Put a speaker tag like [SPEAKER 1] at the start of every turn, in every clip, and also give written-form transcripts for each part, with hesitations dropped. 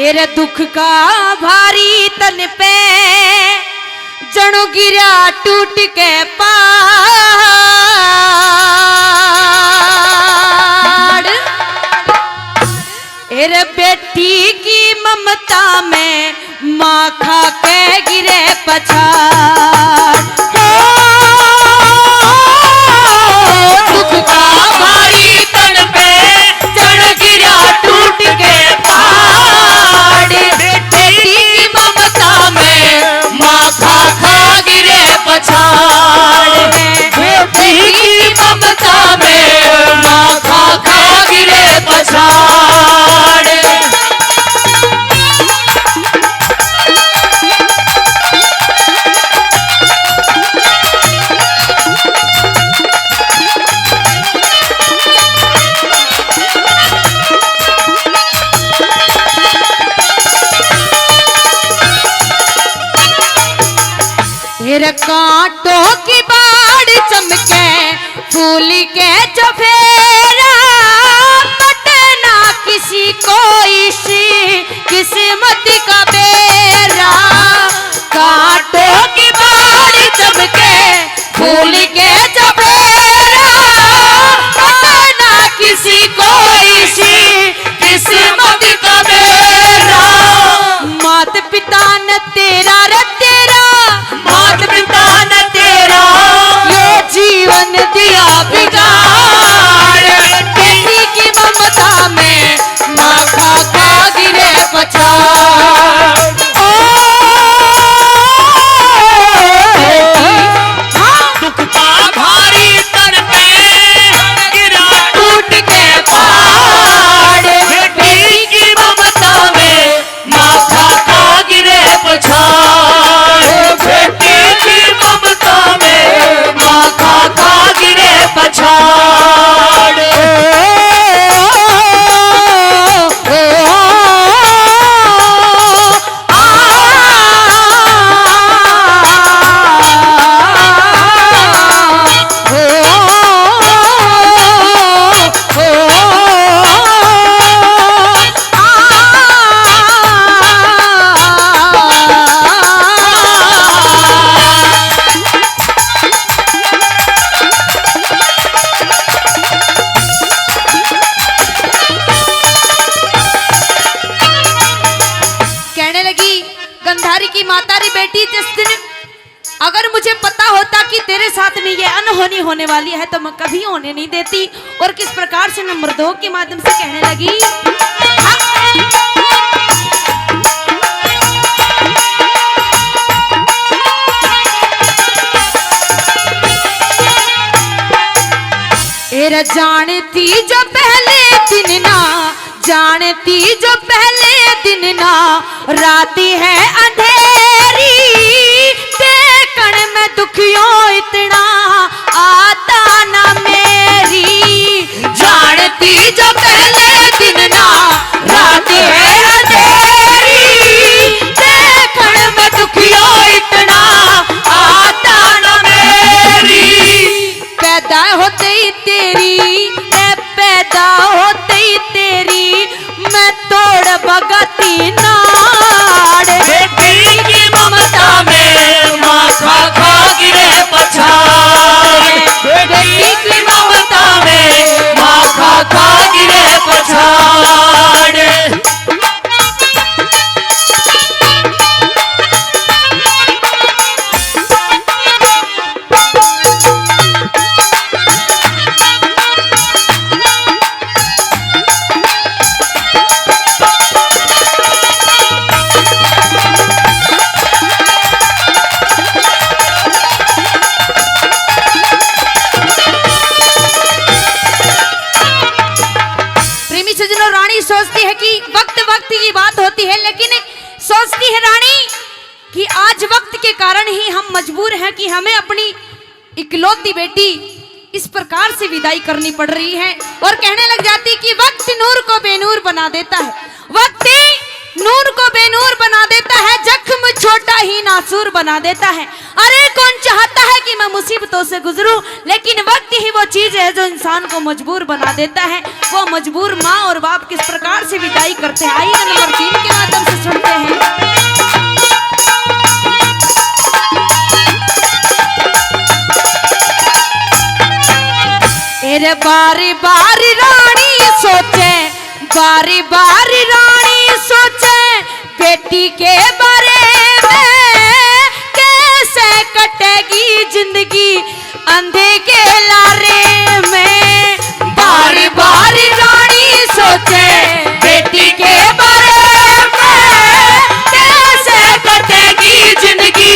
[SPEAKER 1] Array दुख का भारी तन पे जणो गिरा टूट के पहाड़। एरे बेटी की ममता में माँ खा के गिरे पछाड़। दुख का भारी तन पे जण गिरा टूट के पहाड़। बेटी की ममता में माँ खा खा गिरे पछाड़। बेटी की ममता में माँ खा खा गिरे पछाड़। कांटों की बाढ़ चमके फूल के चफेरा कटे ना किसी को इसी किस्मत का बेरा। कांटों की बाढ़ चमके फूल के चफेरा कटे ना किसी को इसी किस्मत का बेरा। मात पिता न तेरा मात पिता न तेरा ये जीवन दिया बिगाड़। बेटी की ममता में माँ खा खा गिरे पछाड़। दुख का भारी तन पे गिरा टूट के पहाड़। बेटी की ममता में माँ खा खा गिरे पछाड़। बेटी की ममता में माँ खा खा गिरे पछाड़। की मातारी बेटी जिस दिन अगर मुझे पता होता कि तेरे साथ में ये अनहोनी होने वाली है तो मैं कभी होने नहीं देती। और किस प्रकार से मैं मर्दों के माध्यम से कहने लगी। एरा जानती जो पहले दिन ना जानती जो पहले दिन ना राती है अंधेरी। देखण में दुखियों इतना आता ना मेरी। जानती जो पहले दिन ना राती है अंधेरी। देखण में दुखियों इतना आता ना मेरी। पैदा होते ही तेरी पैदा होते ही तेरी मैं तोड़ भगती नाड़। बेटी की ममता में माँ खा खा गिरे पछाड़। बेटी की ममता में माँ खा खा गिरे पछाड़। सोचती है कि वक्त वक्त की बात होती है, लेकिन सोचती है रानी कि आज वक्त के कारण ही हम मजबूर हैं कि हमें अपनी इकलौती बेटी इस प्रकार से विदाई करनी पड़ रही है। और कहने लग जाती कि वक्त नूर को बेनूर बना देता है। वक्त नूर को बेनूर बना देता है, जख्म छोटा ही नासूर बना देता है। अरे कौन चाहता है कि मैं मुसीबतों से गुजरूं, लेकिन वक्त ही वो चीज है जो इंसान को मजबूर बना देता है। वो मजबूर माँ और बाप किस प्रकार से विदाई करते हैं, आइए नंबर 3 के माध्यम से सुनते हैं। तेरे बारी बारी रानी सोचे, बारी बारी रानी सोचे बेटी के बारे में, कैसे कटेगी जिंदगी अंधे के लारे में। बारी बारी रानी सोचे बेटी के बारे में, कैसे कटेगी जिंदगी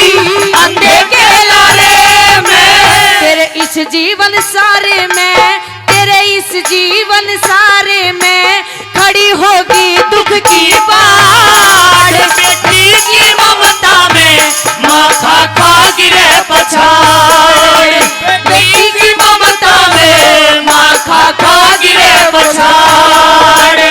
[SPEAKER 1] अंधे के लारे में। तेरे इस जीवन सारे में, तेरे इस जीवन सारे में खड़ी होगी दुख की बाढ़।
[SPEAKER 2] बेटी की ममता में माँ खा खा गिरे पछाड़। बेटी की ममता में माँ खा खा गिरे पछाड़।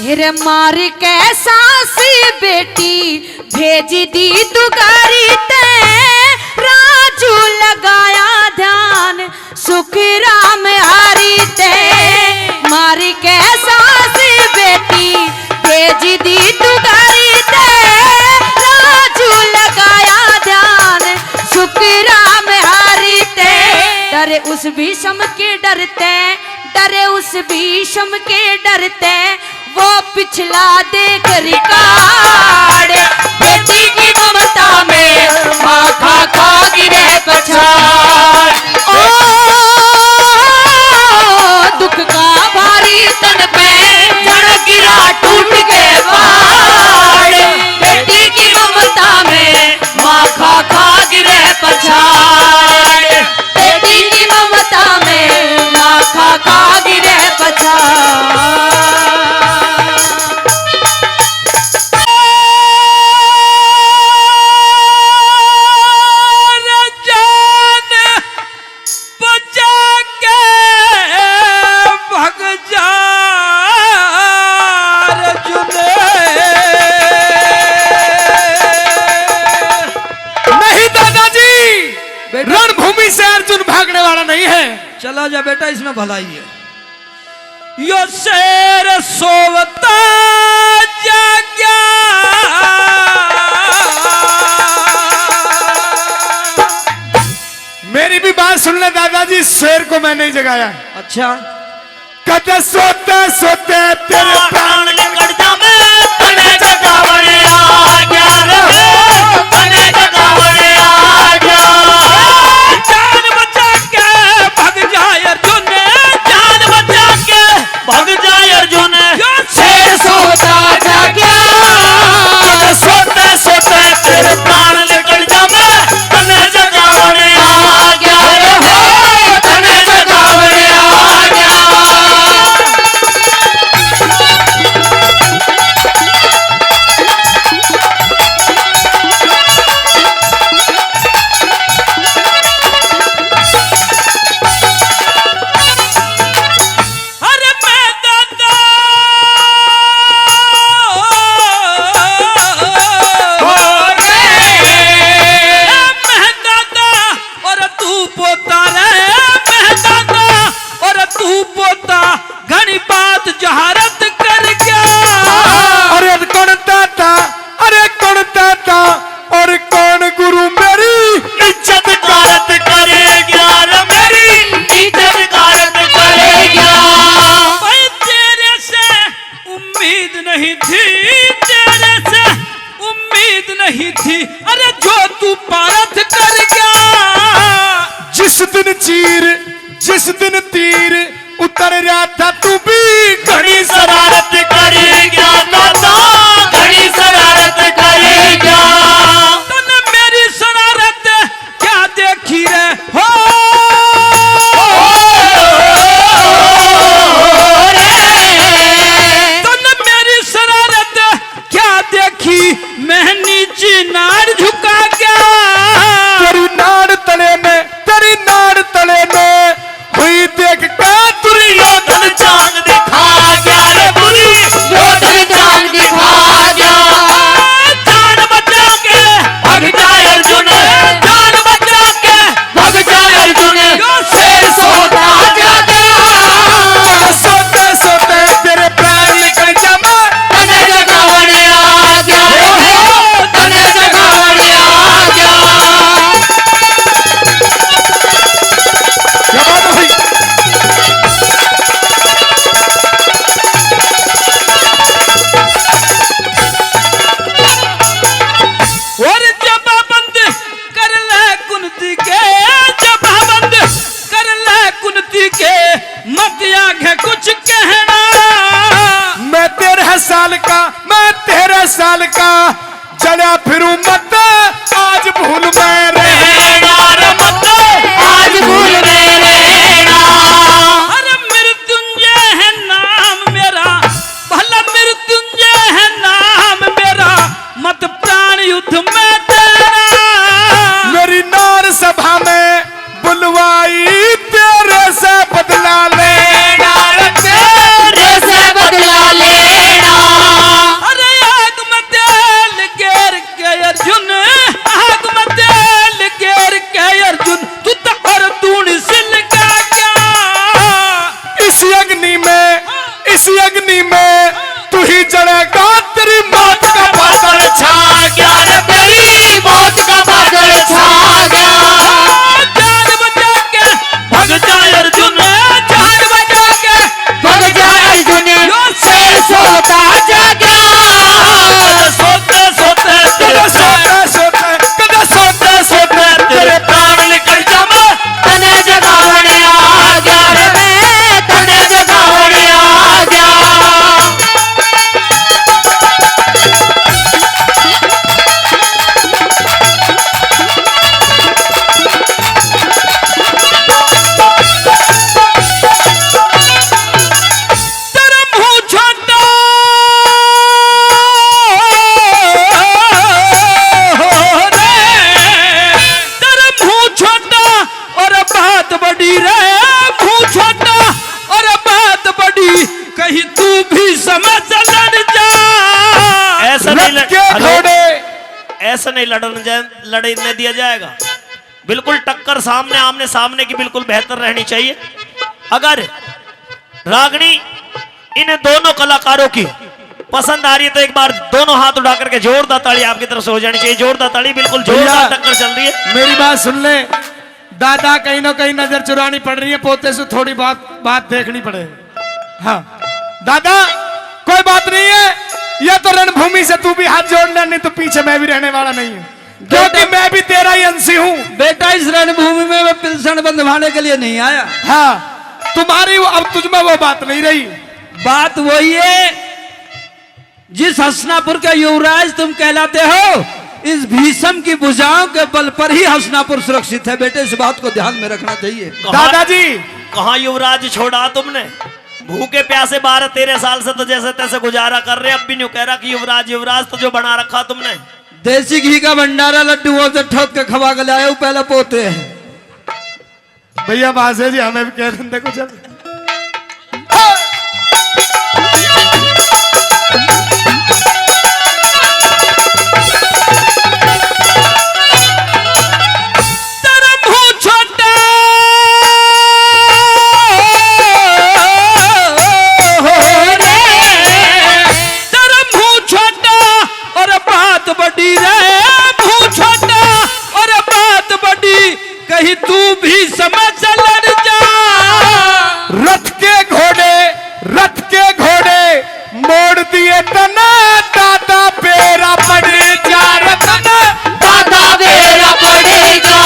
[SPEAKER 1] फिर मार के सास बेटी भेज दी दुगारी ते, राजू लगाया ध्यान सुख राम हारी ते। मार के सास बेटी भेज दी दुगारी ते, राजू लगाया ध्यान सुख राम हारी ते। डरे उस भीष्म के डरते, डरे उस भीष्म के डरते, वो पिछला देख रिकार्ड।
[SPEAKER 2] बेटी की ममता में माँ खा खा गिरे पछाड़।
[SPEAKER 1] ओ दुख का भारी
[SPEAKER 2] तन पे जड़ गिरा टूट के पहाड़। बेटी की ममता में माँ खा खा गिरे पछाड़। बेटी की ममता में माँ खा खा गिरे पछाड़।
[SPEAKER 3] रणभूमि से अर्जुन भागने वाला नहीं है।
[SPEAKER 4] चला जा बेटा, इसमें भलाई है। यो शेर सोवता जाग्या,
[SPEAKER 3] मेरी भी बात सुन ले दादाजी, शेर को मैं नहीं जगाया।
[SPEAKER 4] अच्छा,
[SPEAKER 3] कहते सोते सोते तेरे प्राण
[SPEAKER 2] निकल जा में तने जगावने आ गया रे, तने जगावने आ गया।
[SPEAKER 4] जान बचा के भग जाए अर्जुन,
[SPEAKER 2] जान बचा के भग जाए अर्जुन। शेर सोता जाग्या, सोते सोते तेरे प्राण निकल जा में तने जगावने आ गया रे, तने जगावने आ गया।
[SPEAKER 3] जिस दिन तीर उतर रहा था तू भी
[SPEAKER 2] घड़ी शरारत करी गया दादा, घड़ी शरारत करी गया।
[SPEAKER 4] तूने मेरी शरारत क्या देखी रे हो
[SPEAKER 2] रे
[SPEAKER 4] झुका क्या
[SPEAKER 3] तेरी नाड़ तले में हुई देख के
[SPEAKER 2] दुर्योधन चांद दिखा गया रे दुर्योधन चांद दिखा गया। जान बचा के भाग जाए अर्जुन, जान बचा के भाग जाए अर्जुन, शेर सोता जागा।
[SPEAKER 3] सोते सोते तेरे प्राण निकल जामा,
[SPEAKER 2] तने जगाने आ गया, तने जगाने आ गया।
[SPEAKER 3] क्या बात हुई?
[SPEAKER 4] और जबाबंद कर ले कुंती के, जबाबंद कर ले कुंती के, मत आगे कुछ कहना।
[SPEAKER 3] मैं 13 साल का चला फिरूं मत, आज भूल मैं
[SPEAKER 2] रहना रे मत, आज भूल में रहना।
[SPEAKER 4] अरे मृत्युंजय है नाम मेरा, भला मृत्युंजय है नाम मेरा, मत प्राण युद्ध में तेरा।
[SPEAKER 3] मेरी नार सभा में बुलवाई, तेरे से बदला लेना रे
[SPEAKER 2] तेरे से बदला लेना।
[SPEAKER 4] अरे आग में तेल गेर के अर्जुन, आग में तेल गेर के अर्जुन, तू तो अर्जुन सिल का क्या।
[SPEAKER 3] इस अग्नि में तू ही जलेगा, तेरी मौत का बादल
[SPEAKER 2] छा गया रे, तेरी मौत का बादल छा गया।
[SPEAKER 4] जान बचा के
[SPEAKER 2] भाग जाए अर्जुन,
[SPEAKER 4] जान बचा के
[SPEAKER 2] भाग जाए अर्जुन, शेर सोता जागा। सोते सोते तेरे सोते सोते तेरे प्राण निकल जामा, तने जगाने आ गया रे मैं, तने जगाने आ गया।
[SPEAKER 4] तेरा मुंह छोटा हो रे, तेरा मुंह छोटा और बात बड़ी रे, मुंह छोटा और बात बड़ी, कहीं तू भी समझ लड़ जा।
[SPEAKER 2] ऐसा नहीं
[SPEAKER 3] रथ के घोड़े
[SPEAKER 2] ऐसा नहीं लड़ने दिया जाएगा। बिल्कुल टक्कर सामने आमने सामने की बिल्कुल बेहतर रहनी चाहिए। अगर रागनी इन दोनों कलाकारों की पसंद आ रही है तो एक बार दोनों हाथ उठा करके जोरदार ताली आपकी तरफ से हो जानी चाहिए। जोरदार ताली, बिल्कुल जोरदार टक्कर चल रही है।
[SPEAKER 3] मेरी बात सुन ले दादा, कहीं ना कहीं नजर चुरानी पड़ रही है, पोते से थोड़ी बात देखनी पड़े। हाँ दादा, कोई बात नहीं है, यह तो रणभूमि से तू भी हाथ जोड़ ले, नहीं तो पीछे मैं भी रहने वाला नहीं हूँ, क्योंकि मैं भी तेरा ही अंशी हूँ।
[SPEAKER 4] बेटा इस रणभूमि में मैं पिलसन बंधवाने के लिए नहीं आया।
[SPEAKER 3] हाँ तुम्हारी अब तुझमें वो बात नहीं रही।
[SPEAKER 4] बात वही है, जिस हसनापुर के युवराज तुम कहलाते हो, इस भीषम की भुजाओं के बल पर ही हसनापुर सुरक्षित है। बेटे इस बात को ध्यान में रखना चाहिए।
[SPEAKER 3] दादाजी
[SPEAKER 2] कहाँ युवराज छोड़ा तुमने? भूखे प्यासे 12-13 साल से तो जैसे तैसे गुजारा कर रहे, अब भी नहीं कह रहा कि युवराज युवराज, तो जो बना रखा तुमने।
[SPEAKER 4] देसी घी का भंडारा लड्डू वो से ठोक के खवा के लाए, पहले पोते हैं।
[SPEAKER 3] भैया बासे जी हमें भी कह रहे थे कुछ।
[SPEAKER 4] तेरा मुंह छोटा हो रे, तेरा मुंह छोटा और बात बड़ी रे, मुंह छोटा और बात बड़ी, कहीं तू भी समझ लड़ जा।
[SPEAKER 3] रथ के घोड़े मोड़ दिए तना, दादा बेरा पड़े जा रतना,
[SPEAKER 2] दादा बेरा पड़ेगा।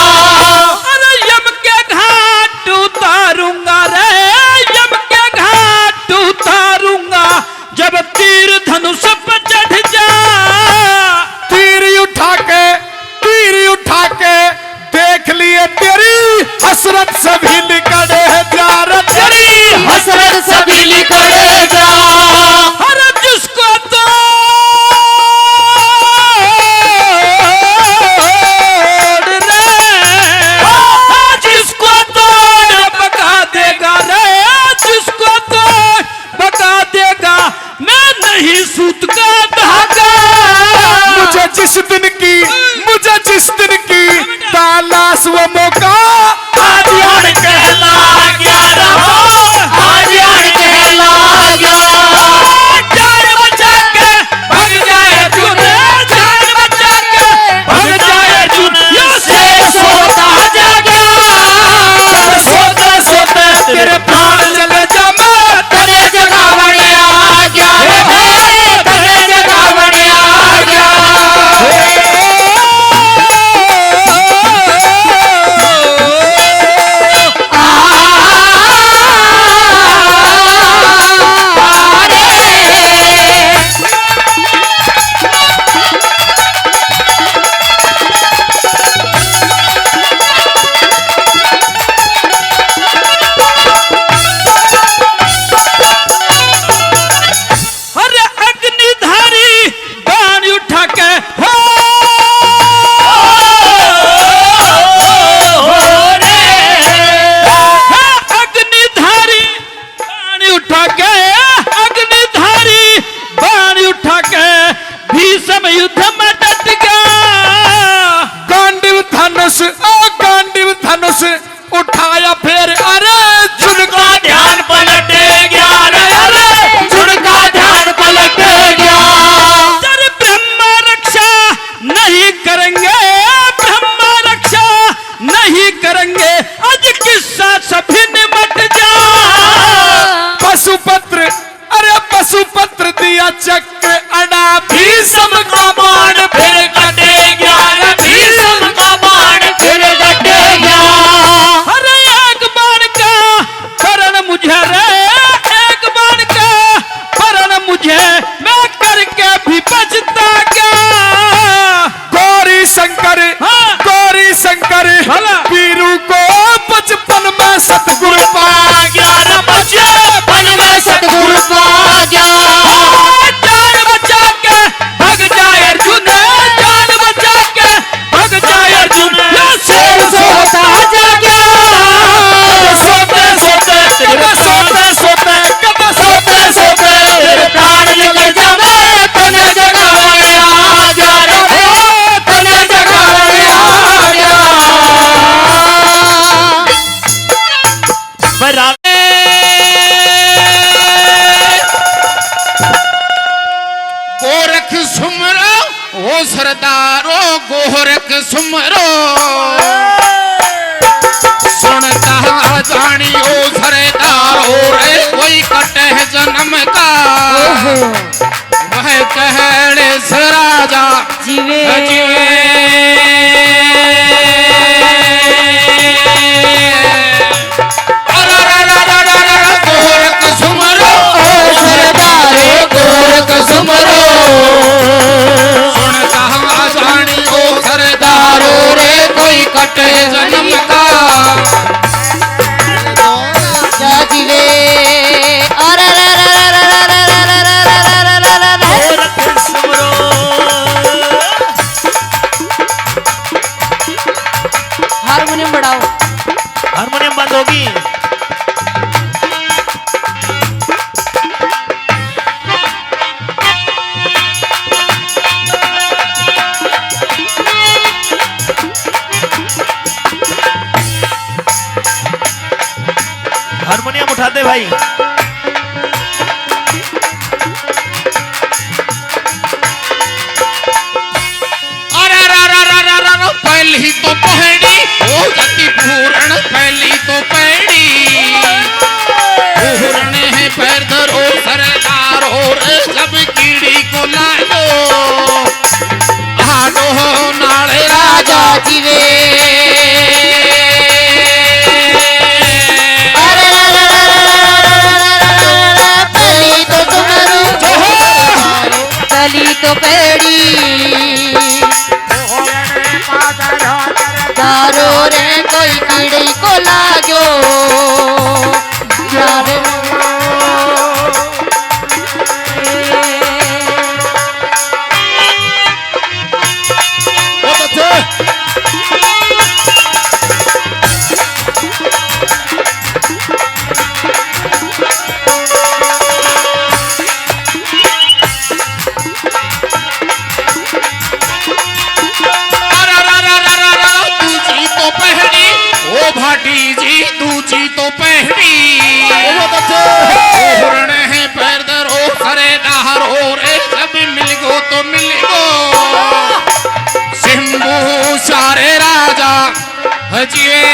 [SPEAKER 4] अरे यम के घाट उतारूंगा रे, यम के घाट उतारूंगा, जब तीर धनुष पर चढ़ जा।
[SPEAKER 3] तीर उठा के देख लिए तेरी
[SPEAKER 5] गोरख सुमरो सुनता जानी ओ सरदार हो रे कोई कटे जन्म का वह कहड़े से राजा
[SPEAKER 1] जीवे
[SPEAKER 5] जीवे गोरख सुमरो सरदार गोरख सुमरो सुनता जानी ओ सरदारो रे कोई कटे जन्म का
[SPEAKER 1] जीवे हारमोनियम बढ़ाओ।
[SPEAKER 2] हारमोनियम बंद होगी। हारमोनियम उठा दे भाई।
[SPEAKER 5] पहली तो पहड़ी ओ जाती पूरण पहली तो पहड़ी पूरण है पैर धरो सरदार हो रे जब कीड़ी को लाओ आडो नाले राजा जीवे पहली तो तुम्हारी पहली तो पहड़ी दारो रे कोई कीड़ी को लागो भाटी जी दूजी तो पहली पूर्ण है पैर धरो सरदार हो रे जब मिल गो तो मिल गो सिंबू सारे राजा हजीवे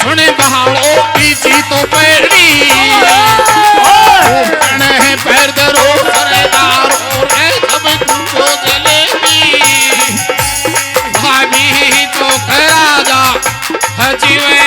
[SPEAKER 5] सुने बहाड़ो पीछी तो पहड़ी है पैर धरो सरदार हो रे जब तुमको जलेबी भाभी तो राजा हजीवे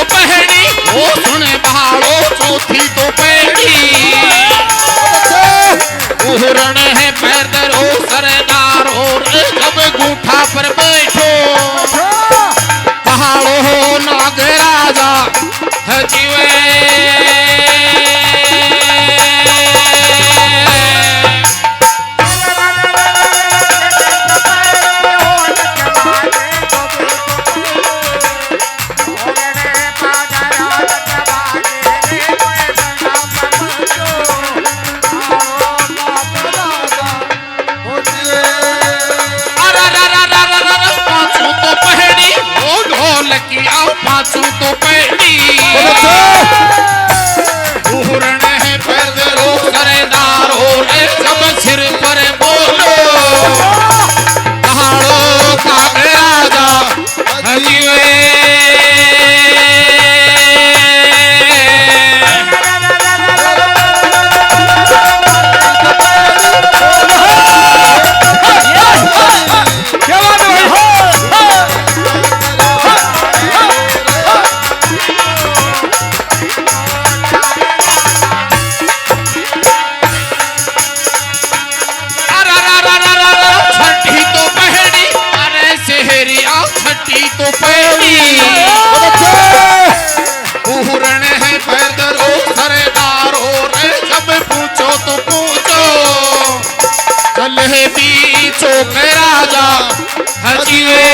[SPEAKER 5] सुने बहाड़ो चौथी तो पहली उहरण है पैर धरो सरदार हो रे जब गूठा पर बैठो पहाड़ो हो नाग राजा हजीवे पांचू तो पहली पूर्ण है पैर धरो सरदार हो रे जब सिर पर बोलो पहाड़ों का राजा हजीवे छाती तो पैरी पूरण है पैदरो सरदारो रे जब पूछो तो पूछो चले बीचो के राजा हजीवे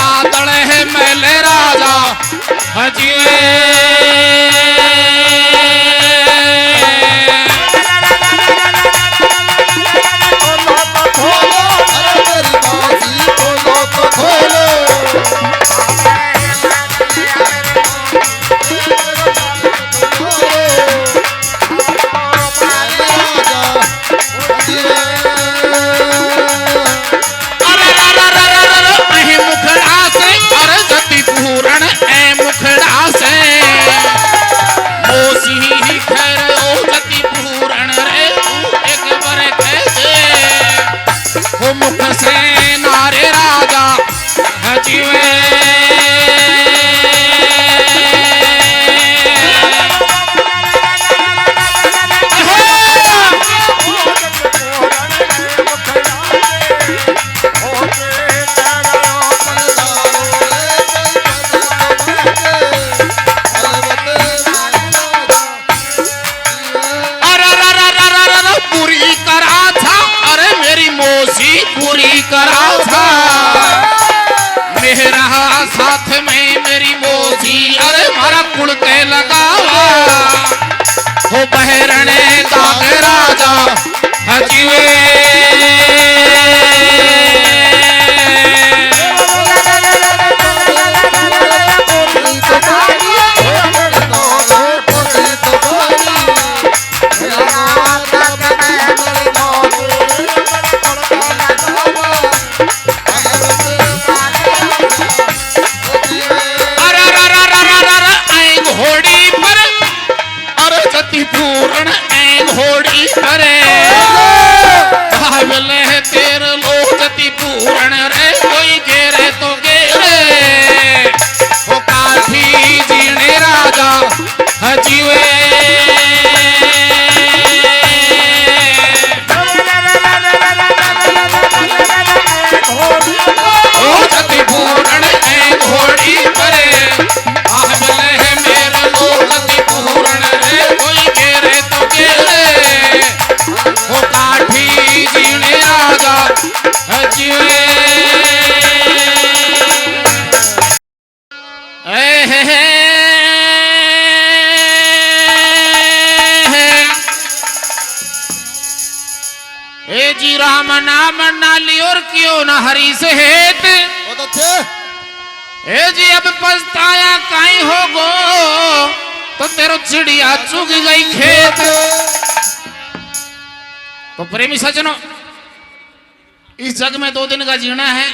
[SPEAKER 5] बादल है मैले राजा हजीवे मुख से नारे राजा हजीवे पूरी करा था मेरा साथ में मेरी मोसी अरे मारा कुड़ के लगावा हो बहरने दाग राजा हजीवे पूर्ण घोड़ी करे तेर लोग जति पूर्ण रे कोई गेरे तो गेरे वो काठी जीने राजा हजीवे ओ जति पूर्ण घोड़ी करे मेरे लोग जति पूर्ण रे कोई गेरे तो गेरे वो काठी जीने राजा हजीवे ए जी राम नाम नाली और क्यों न हरी से हेत ए जी अब पछताया काई हो गो तो तेरो चिड़िया चुग गई खेत। तो प्रेमी सज्जनों इस जग में 2 दिन का जीना है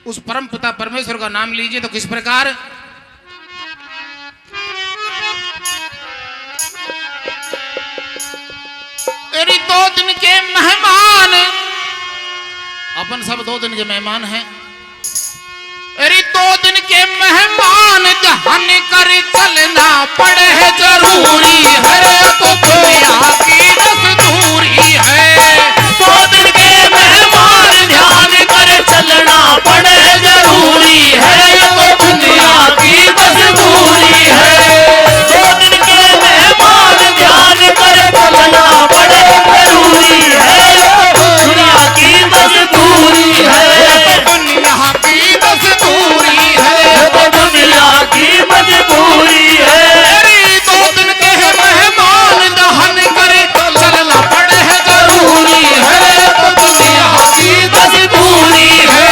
[SPEAKER 5] उस परम पिता परमेश्वर का नाम लीजिए। तो किस प्रकार 2 दिन के मेहमान, अपन सब 2 दिन के मेहमान हैं। अरे 2 दिन के मेहमान ध्यान कर चलना पड़े है जरूरी है, तो दुनिया की दस्तूरी है।
[SPEAKER 2] 2 दिन के मेहमान ध्यान कर चलना पड़े जरूरी है, तो दुनिया की दस्तूरी है। 2 दिन के मेहमान ध्यान कर चलना पड़े जरूरी है, तो दुनिया की दस्तूरी है।
[SPEAKER 5] दुनिया की दस्तूरी है,
[SPEAKER 2] तो दुनिया की मजबूरी है।
[SPEAKER 5] अरे 2 दिन के मेहमान दहन करे चलना पड़े है जरूरी है, तो दुनिया की
[SPEAKER 2] मजबूरी है।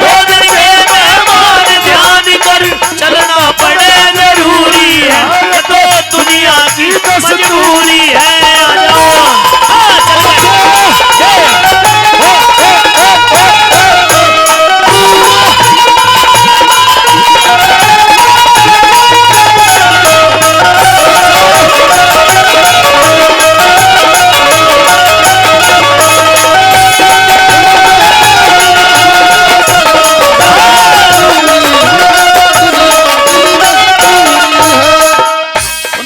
[SPEAKER 2] 2 दिन के मेहमान ध्यान कर चलना पड़े जरूरी है, तो दुनिया की मजबूरी है।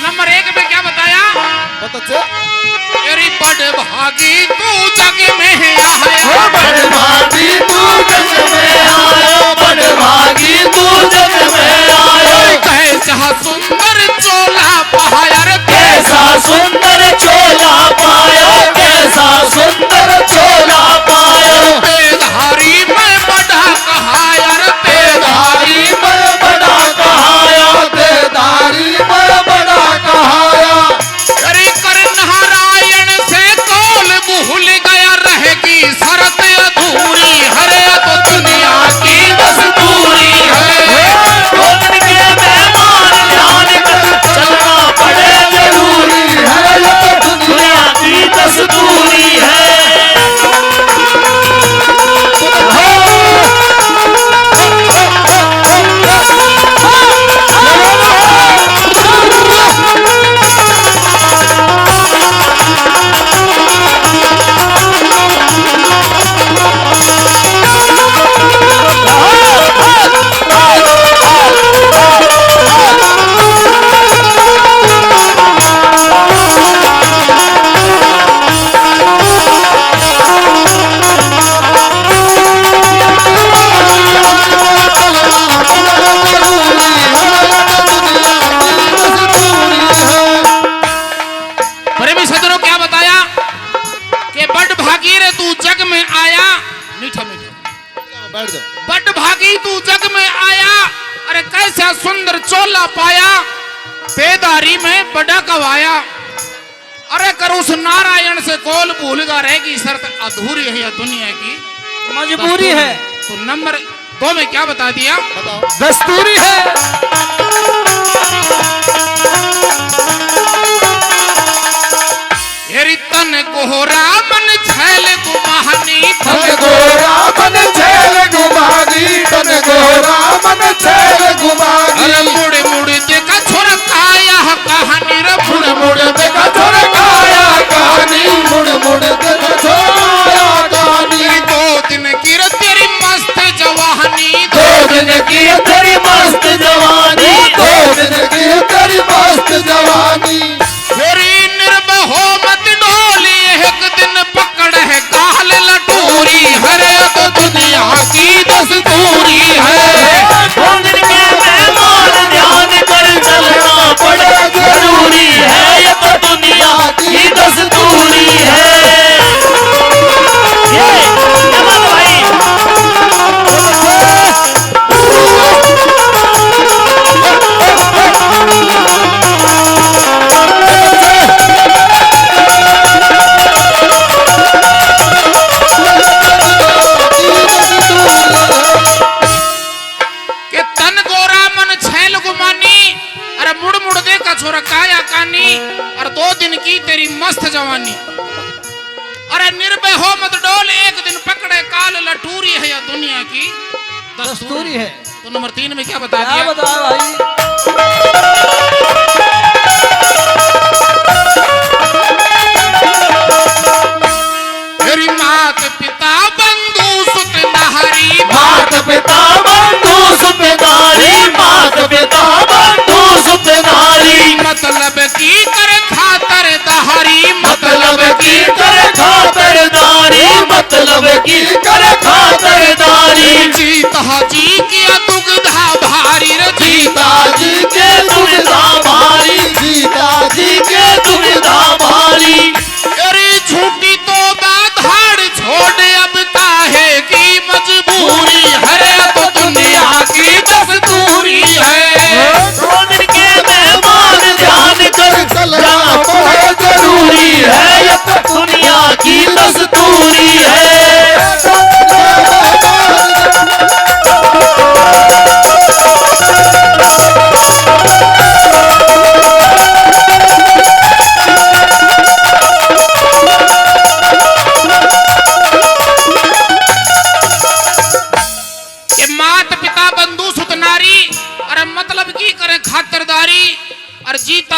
[SPEAKER 5] नंबर 1 में क्या बताया? अरे बड़ भागी तू जग में आया,
[SPEAKER 2] बड़भागी तू जग में आयो, बड़भागी तू जग में आयो।
[SPEAKER 5] कैसा सुंदर चोला पाया रे,
[SPEAKER 2] कैसा सुंदर चोला पाया, कैसा सुंदर चोला पाया।
[SPEAKER 5] बेधारी में बड़ा कहाया रे,
[SPEAKER 2] बेदारी में बड़ा कहाया, बेदारी में बड़ा कहाया।
[SPEAKER 5] अरे कर नारायण से कौल भूल गया, रहेगी शरत अधूरी हरे, तो दुनिया की
[SPEAKER 2] दस्तूरी है। 2 दिन के मेहमान ध्यान कर चलना पड़े जरूरी है, तो दुनिया की दस्तूरी है।
[SPEAKER 5] प्रेमी सज्जनों क्या बताया कि बड़ भागी रे तू जग में आया, मीठा मीठा बड़ भागी तू जग में आया। अरे कैसा सुंदर चोला पाया, बेदारी में बड़ा कवाया। अरे कर उस नारायण से कौल भूल गा, रहेगी शर्त अधूरी है, या दुनिया की
[SPEAKER 4] मजबूरी है।
[SPEAKER 5] तो नंबर 2 में क्या बता दिया?
[SPEAKER 3] दस्तूरी है।
[SPEAKER 5] हेरी तन गोरा मन छैल गुमानी,
[SPEAKER 2] तन गोरा मन छैल गुमानी, तन गोरा मन छैल गुमानी।
[SPEAKER 5] अरे मुड़ मुड़ देखा छोरा काया कहानी रे,
[SPEAKER 2] मुड़ मुड़ देखा छोरा काया कहानी, मुड़ मुड़ देखा छोरा कहानी।
[SPEAKER 5] 2 दिन की रे तेरी मस्त जवानी,
[SPEAKER 2] 2 दिन की तेरी मस्त जवानी, 2 दिन की तेरी मस्त जवानी।
[SPEAKER 5] तेरी निर्भय हो मत डोली, एक दिन पकड़ है काल लटूरी हरे, तो दुनिया की दस्तूरी है।
[SPEAKER 2] 2 दिन के मेहमान ध्यान कर चलना पड़े जरूरी है, ये तो दुनिया की दस्तूरी है। ये जवाब भाई।
[SPEAKER 5] छोरा काया कानी, और 2 दिन की तेरी मस्त जवानी। अरे निर्भय हो मत डोल, एक दिन पकड़े काल लटूरी है, या दुनिया की दस्तूरी है। तो नंबर 3 में क्या बता दिया?
[SPEAKER 4] बताओ भाई।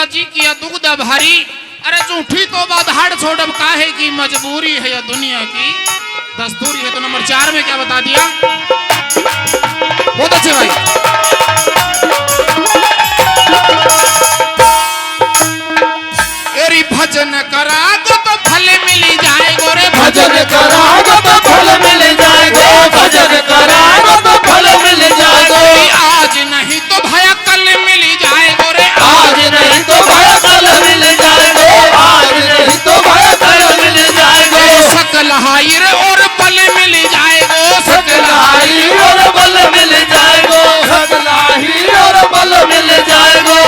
[SPEAKER 5] सीता जी किया दुग्ध भारी। अरे झूठी तो बाधाड़ छोड़ब काहे की मजबूरी है या दुनिया की दस्तूरी है। तो नंबर 4 में क्या बता दिया? बहुत अच्छे भाई। एरी भजन करागो तो फल मिली जाएगो रे,
[SPEAKER 2] भजन करागो तो फल मिल जाएगो, भजन करागो तो फल मिल जाएगो।
[SPEAKER 5] आज नहीं तो भया कल मिली जाएगो रे,
[SPEAKER 2] आज नहीं तो भया कल मिल जाएगो, आज नहीं तो भया कल मिल जाएगो।
[SPEAKER 5] सकल हाई रे और बल मिल जाएगो,
[SPEAKER 2] सकल हाई और बल मिल जाएगो, सकल हाई और बल मिल जाएगो।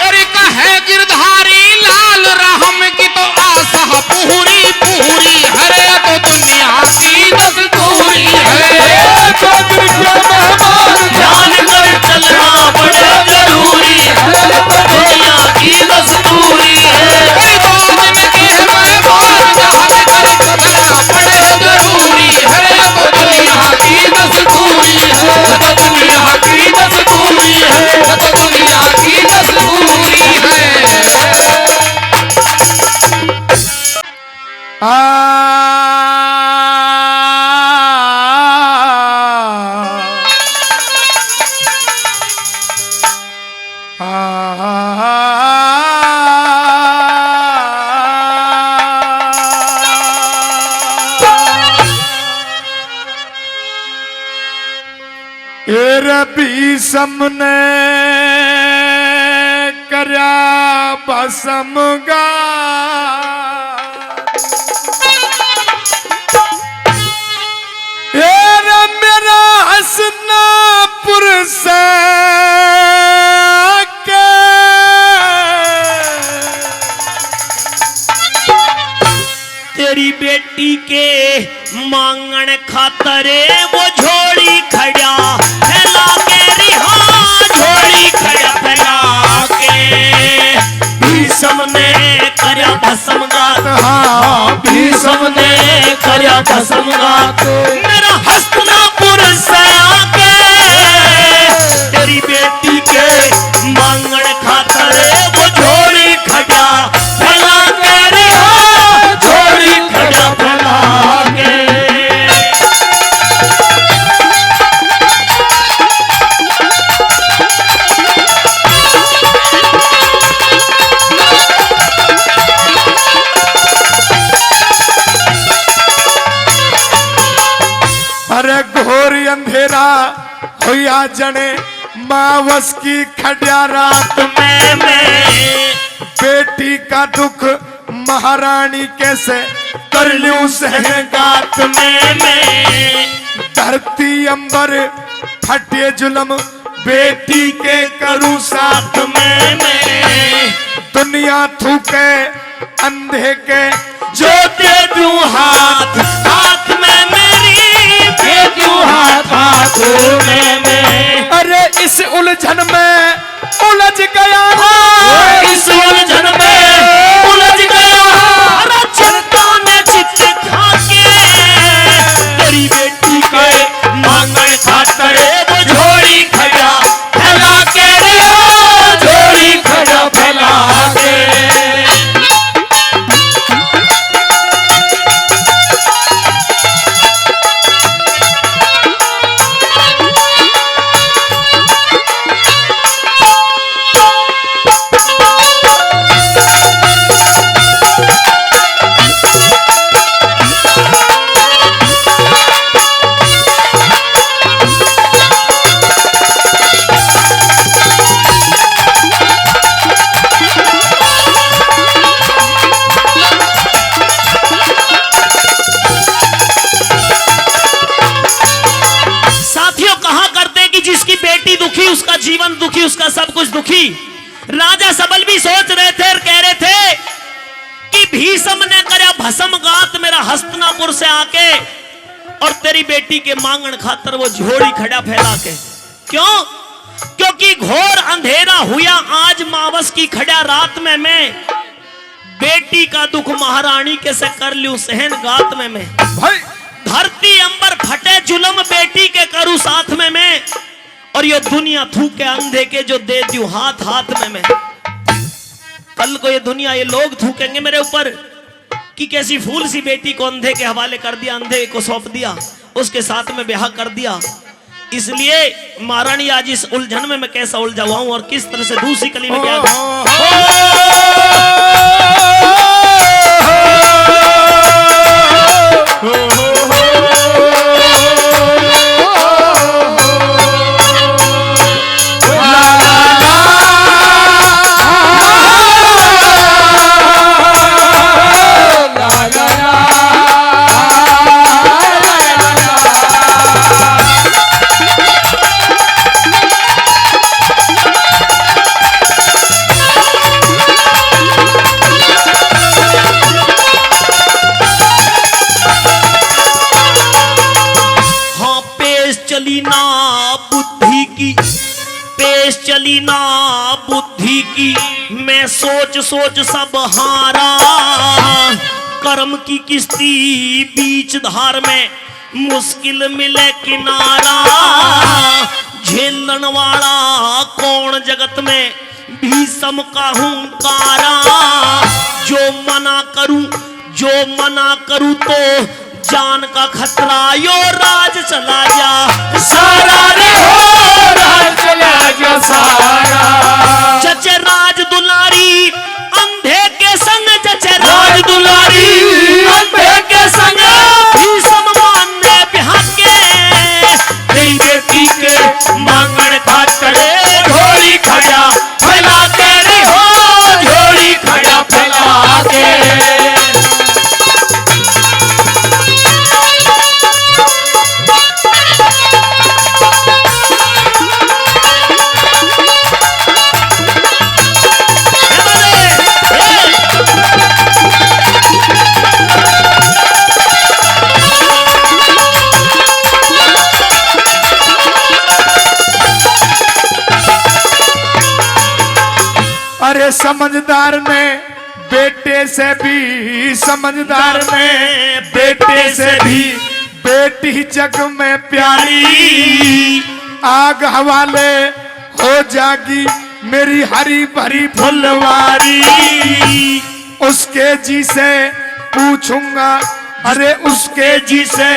[SPEAKER 5] अरे कहे गिरधारी लाल राम की तो आशा पूरी पूरी हरे तो दुनिया की दस्तूरी है।
[SPEAKER 2] तो दुनिया मेहमान ध्यान कर चलना बड़ा जरूरी है, तो दुनिया की दस्तूरी है।
[SPEAKER 5] कोई बात नहीं है मेहमान ध्यान कर चलना बड़ा जरूरी है, तो दुनिया की दस्तूरी है,
[SPEAKER 2] तो दुनिया की दस्तूरी है, तो दुनिया की दस्तूरी है।
[SPEAKER 3] समने करया भसम गा मेरा हसनापुर से के
[SPEAKER 2] तेरी बेटी के मांगण खातरे वो झोड़ी खड़ा फैला के रिहा, झोड़ी खड़ा फैला के। भीषम ने करया भस्म गात, हाँ भीषम ने करया भस्म गात। मेरा हस्तिनापुर से आके तेरी बेटी के मांगण खातरे वो झोड़ी खड़ा फैला के रिहा, झोड़ी खड़ा फैला के।
[SPEAKER 3] अरे घोर अंधेरा होया जने मावस की खड़िया रात में बेटी का दुख महारानी कैसे कर लूं सहगात में। धरती अंबर फटे जुलम बेटी के करूं साथ में दुनिया थूके अंधे के
[SPEAKER 2] जो दे दूं हाथ, हाथ में मेरी दे दूं हाथ, हाथ में मैं।
[SPEAKER 3] अरे इस उलझन में उलझ गया
[SPEAKER 2] इस उलझन में उलझ गया रचनता ने चित्त खा के तेरी बेटी के मांगण खातरे वो झोड़ी खड़ा फैला के रे, झोड़ी खड़ा फैला के। उसका जीवन दुखी, उसका सब कुछ दुखी। राजा सबल भी सोच रहे थे और कह रहे थे कि भीषम ने करया भस्म गात मेरा हस्तिनापुर से आके और तेरी बेटी के मांगण खातर वो झोड़ी खड़ा फैला के। क्यों? क्योंकि घोर अंधेरा हुआ आज मावस की खड़ा रात में मैं बेटी का दुख महारानी के से कर लूं सहन गात में मैं।
[SPEAKER 3] भाई
[SPEAKER 2] धरती अंबर फटे जुलम बेटी के करूं साथ में मैं और ये दुनिया थूके अंधे के जो दे दूं हाथ हाथ में मैं। कल को ये दुनिया, ये लोग थूकेंगे मेरे ऊपर कि कैसी फूल सी बेटी को अंधे के हवाले कर दिया, अंधे को सौंप दिया, उसके साथ में ब्याह कर दिया। इसलिए महारानी आज इस उलझन में मैं कैसा उलझा हुआ हूं और किस तरह से दूसरी कली में क्या चली ना बुद्धि की, मैं सोच सोच सब हारा, कर्म की किश्ती बीच धार में मुश्किल मिले किनारा, झेलन वाला कौन जगत में भीषम का हुंकारा, जो मना करूं तो जान का खतरा, यो राज चला जा सारा रे हो, राज चला जा सारा, चचे राज दुलारी अंधे के संग, चचे राज दुलारी अंधे के संग, भीषम मानने बिहार के तेरी बेटी के मांगण खातरे झोली खड़ा फैला के रे हो, झोली खड़ा फैला के।
[SPEAKER 3] अरे समझदार में बेटे से भी समझदार में बेटे से भी बेटी जग में प्यारी, आग हवाले हो जागी मेरी हरी भरी फुलवारी, उसके जी से पूछूंगा, अरे उसके जी से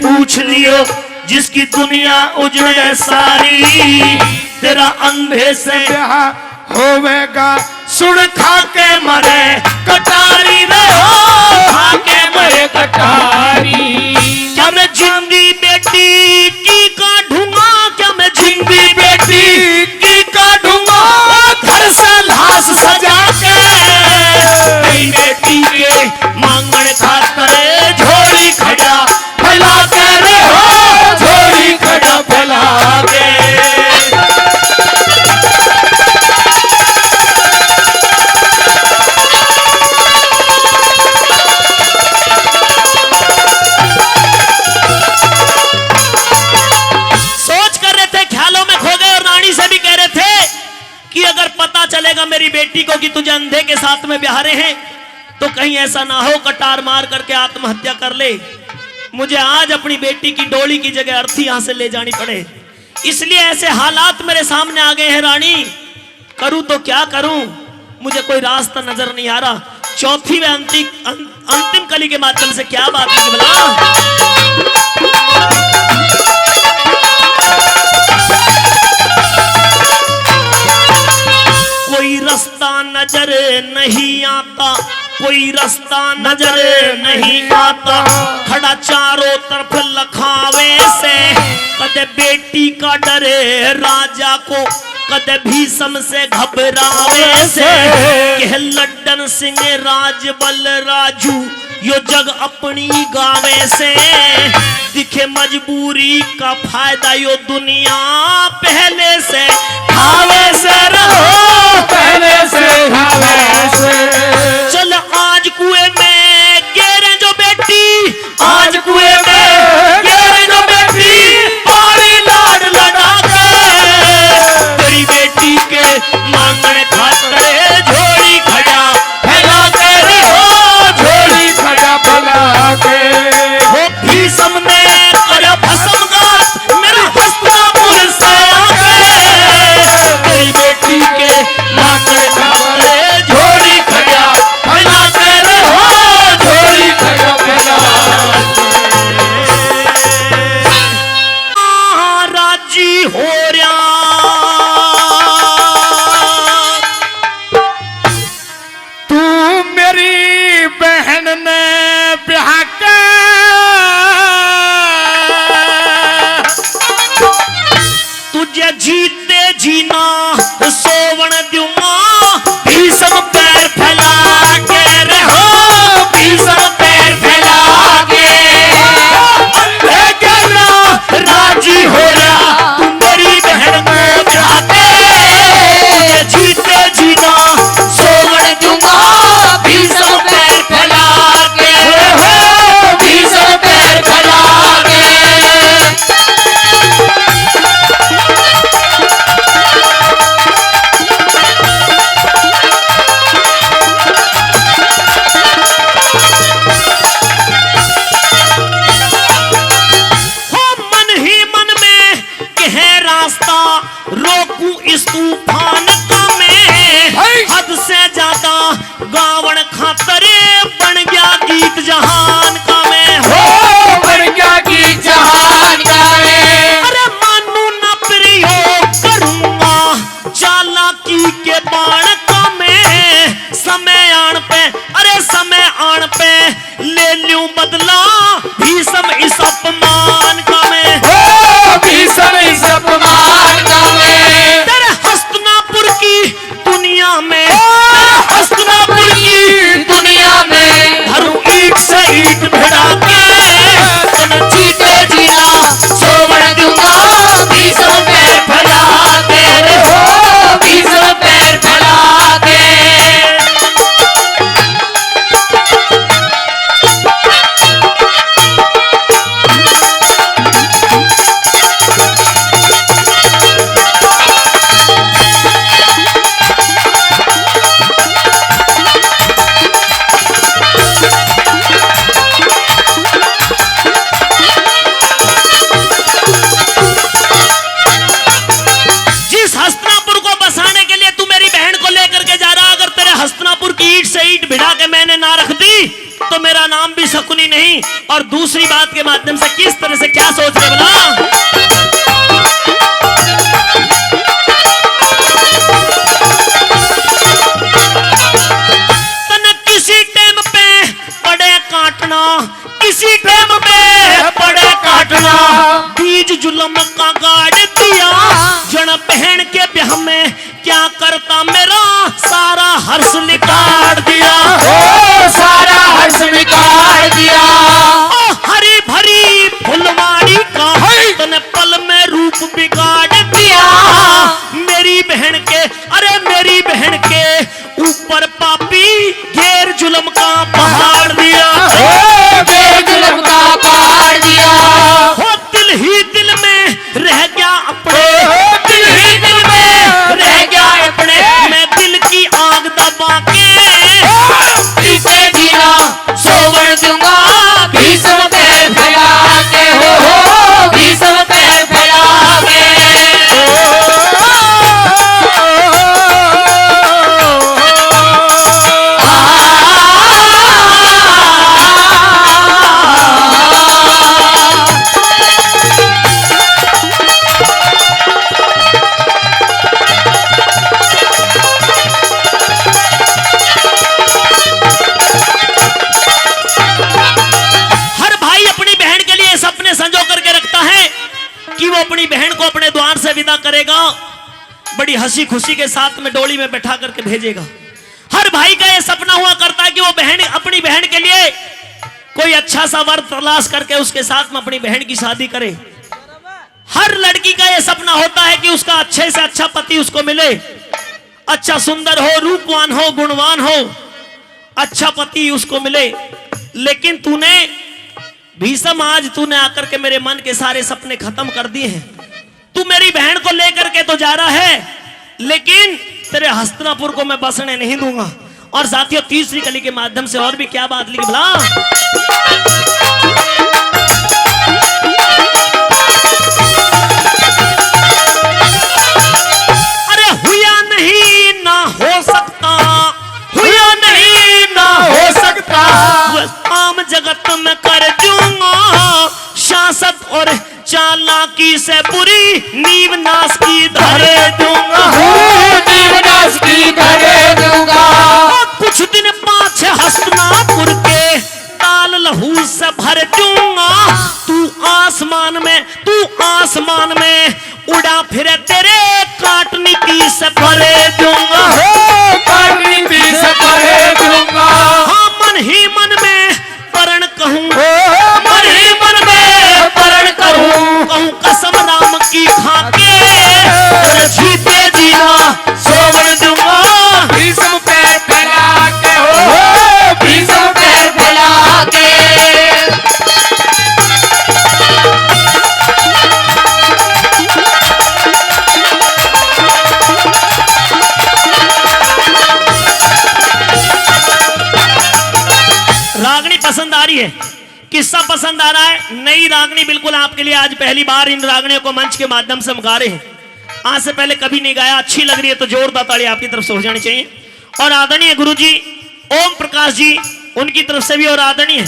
[SPEAKER 3] पूछ लियो जिसकी दुनिया उजड़े सारी, तेरा अंधे से ब्याह होवेगा, सुन खा के मरे कटारी रे हो, खा के मरे कटारी।
[SPEAKER 2] क्या मैं जिंदी बेटी की काटूंगा, क्या मैं जिंदी बेटी की काटूंगा, घर से लाश सजा के तेरी बेटी के मांगण खातरे झोली खड़ा फैला के रे हो, झोली खड़ा फैला के। चलेगा मेरी बेटी को कि तुझे अंधे के साथ में ब्याह रहे हैं, तो कहीं ऐसा ना हो कटार मार करके आत्महत्या कर ले, मुझे आज अपनी बेटी की डोली की जगह अर्थी यहां से ले जानी पड़े। इसलिए ऐसे हालात मेरे सामने आ गए हैं रानी, करूं तो क्या करूं, मुझे कोई रास्ता नजर नहीं आ रहा। चौथी व अंतिम कली के माध्यम से क्या बात है बोला, कोई रास्ता नजर नहीं आता, कोई रास्ता नजर नहीं आता, खड़ा चारों तरफ लखावे से, कदे बेटी का डरे राजा को, कदे भीषम से घबरावे से, कह लड्डन सिंह राजबल राजू यो जग अपनी गावे से, दिखे मजबूरी का फायदा यो दुनिया पहले से खावे से रहो, पहले से खावे से। चल आज कुएं में गिरे जो बेटी, आज कुएं में गिरे जो बेटी, पानी लाड लगा के तेरी बेटी के मांगण खातरे झोली खड़ा फैला के रे हो, झोली खड़ा फैला के। हो भीषम ने करे भस्मगात मेरा हस्तिनापुर से आके तेरी बेटी के मांगण खातरे झोली राजी हो रहा।
[SPEAKER 3] तू मेरी बहन ने ब्याह के
[SPEAKER 2] तुझे जीते जीना सोवण दूंगा, भीषम पैर फैला के रहो, भीषम पैर फैला के राजी हो रहा। तू मेरी बहन को चाहते, तुझे जीते जीना सोवण दूंगा, भीषम पैर फैला के रहो, भीषम पैर फैला के। रोकू इस तूफान का मैं, हद से ज्यादा गावण खातरे बन गया गीत जहान का मैं,
[SPEAKER 5] हो बन गया गीत जहान का मैं।
[SPEAKER 2] अरे मानू ना प्रयोग करूंगा चालाकी के बाण का मैं, समय आन पे, अरे समय आन पे ले लूं बदला भीषम इस अपमान का मैं,
[SPEAKER 5] हो भीषम इस अपमान का मैं।
[SPEAKER 2] तेरे हस्तिनापुर की दुनिया में, तेरे हस्तिनापुर की
[SPEAKER 5] दुनिया में
[SPEAKER 2] धरूं ईंट से ईंट भिड़ा के, तुम जीते जीना सोवण दूंगा, भीषम पैर फैला के
[SPEAKER 5] हो भीषम पैर फैला के।
[SPEAKER 2] जिस हस्तिनापुर को बसाने के लिए तू मेरी बहन को लेकर के जा रहा, अगर तेरे हस्तिनापुर की ईंट से ईंट भिड़ा के मैंने ना रख दी तो मेरा नाम भी शकुनी नहीं। और दूसरी बात के माध्यम से किस तरह से क्या सोच रहे बोला, तने किसी टाइम पे पड़े काटना, किसी टाइम पे पड़े काटना, बीज जुल्म का गाड़ दिया जन बहन के ब्याह में, क्या करता मेरा सारा हर्ष निकाल दिया,
[SPEAKER 5] हो सारा हर्ष निकाल दिया।
[SPEAKER 2] ओ हरी भरी फुलवाड़ी का तने पल में रूप बिगाड़ दिया, मेरी बहन के, अरे मेरी बहन के ऊपर पापी घेर जुल्म का पहाड़ दिया,
[SPEAKER 5] हो बेजुल्म का पहाड़ दिया।
[SPEAKER 2] हो दिल ही दिल में रह गया अपने, दिल ही दिल में रह गया अपने, मैं दिल की आग दबा के
[SPEAKER 5] जीते जीना सोवण दूंगा, भीषम पैर फैला के हो भीषम पैर फैला के।
[SPEAKER 2] हर भाई अपनी बहन के लिए सपने संजो करके रखता है कि वो अपनी बहन को अपने द्वार से विदा करेगा, बड़ी हंसी खुशी के साथ में डोली में बैठा करके भेजेगा। हर भाई का ये सपना हुआ करता है कि वो बहन अपनी बहन के लिए कोई अच्छा सा वर तलाश करके उसके साथ में अपनी बहन की शादी करे। हर लड़की का ये सपना होता है कि उसका अच्छे से अच्छा पति उसको मिले, अच्छा सुंदर हो, रूपवान हो, गुणवान हो, अच्छा पति उसको मिले। लेकिन तूने भीषम, आज तूने आकर के मेरे मन के सारे सपने खत्म कर दिए हैं। तू मेरी बहन को लेकर के तो जा रहा है, लेकिन तेरे हस्तिनापुर को मैं बसने नहीं दूंगा। और साथियों, तीसरी कली के माध्यम से और भी क्या बात लिखी भला, अरे हुआ नहीं ना हो सकता, हुआ नहीं ना हो सकता, आम जगत में कर दूंगा शासक और चालाकी से पूरी नींव नाश की धरे दूंगा,
[SPEAKER 5] नींव नाश की धरे दूंगा।
[SPEAKER 2] कुछ दिन पाछे हस्तिनापुर के ताल लहू से भर दूंगा। तू आसमान में उड़ा फिरे तेरे काटनीति से भरे दूंगा,
[SPEAKER 5] काटनीति से भरे दूंगा।
[SPEAKER 2] हाँ मन ही मन में परण कहूँ,
[SPEAKER 5] मन ही मन में परण कहूँ,
[SPEAKER 2] कहूँ कसम राम की खाके जीते जीना सोवर दूंगा।
[SPEAKER 5] भीष्म पैर फैला के हो, भीष्म पैर फैला के।
[SPEAKER 2] रागनी पसंद आ रही है, किस्सा पसंद आ रहा है? नई रागनी बिल्कुल आपके लिए आज पहली बार इन रागनियों को मंच के माध्यम से हम गा रहे हैं। आज से पहले कभी नहीं गाया, अच्छी लग रही है तो जोरदार ताली आपकी तरफ से हो जानी चाहिए। और आदरणीय गुरुजी ओम प्रकाश जी उनकी तरफ से भी, और आदरणीय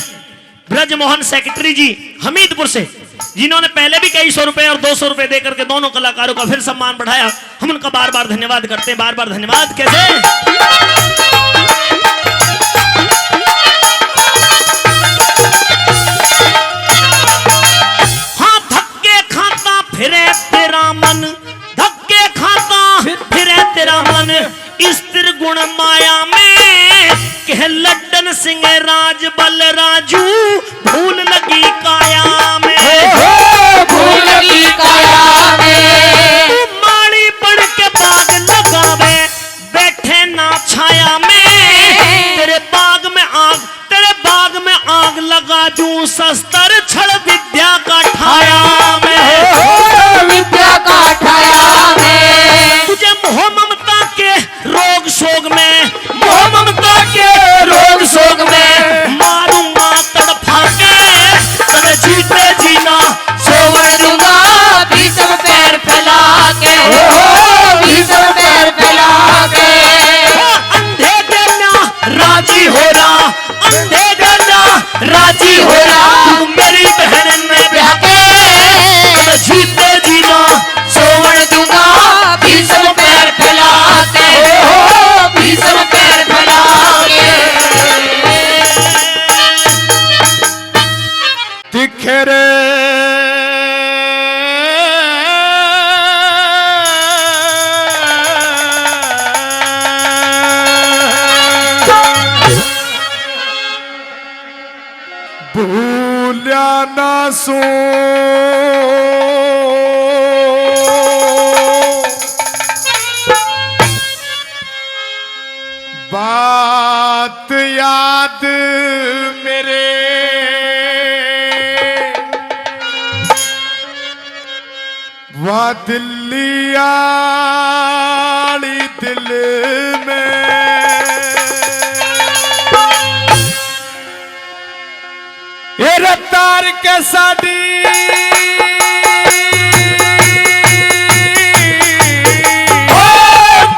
[SPEAKER 2] ब्रजमोहन सेक्रेटरी जी हमीदपुर से, जिन्होंने पहले भी कई 100 रुपए और 200 रुपए देकर के दोनों कलाकारों का फिर सम्मान बढ़ाया। हम उनका बार बार धन्यवाद करते हैं, बार बार धन्यवाद। कैसे फिरे तेरा मन, धक्के खाता फिरे तेरा मन, स्त्री गुण माया में कह लड्डन सिंह राज बल राजू भूल लगी काया में,
[SPEAKER 5] भूल लगी काया में।
[SPEAKER 2] तू माड़ी बढ़ के बाग लगावे बैठे ना छाया में, तेरे बाग में आग लगा दूं शस्त्र छड़ विद्या का ठाया में,
[SPEAKER 5] विद्या का ठाया में।
[SPEAKER 2] तुझे मोह ममता के रोग शोक में,
[SPEAKER 5] मोह ममता के रोग शोक में
[SPEAKER 2] मारूंगा तड़फा के तब जीते जीना
[SPEAKER 5] सोवर दूंगा। भीष्म पैर फैला के हो, भीष्म पैर फैला के।
[SPEAKER 2] अंधे देना राजी हो रहा, अंधे देना राजी हो रहा, तू मेरी बहन में ब्याह के तब जीते जीना
[SPEAKER 5] सोवर दूंगा। भीष्म पैर फैला के हो, भीष्म पैर फैला के।
[SPEAKER 3] दिखे रे भूल्या ना सो बात याद मेरे वह दिल्ली आली दिल में ये रफ्तार के साड़ी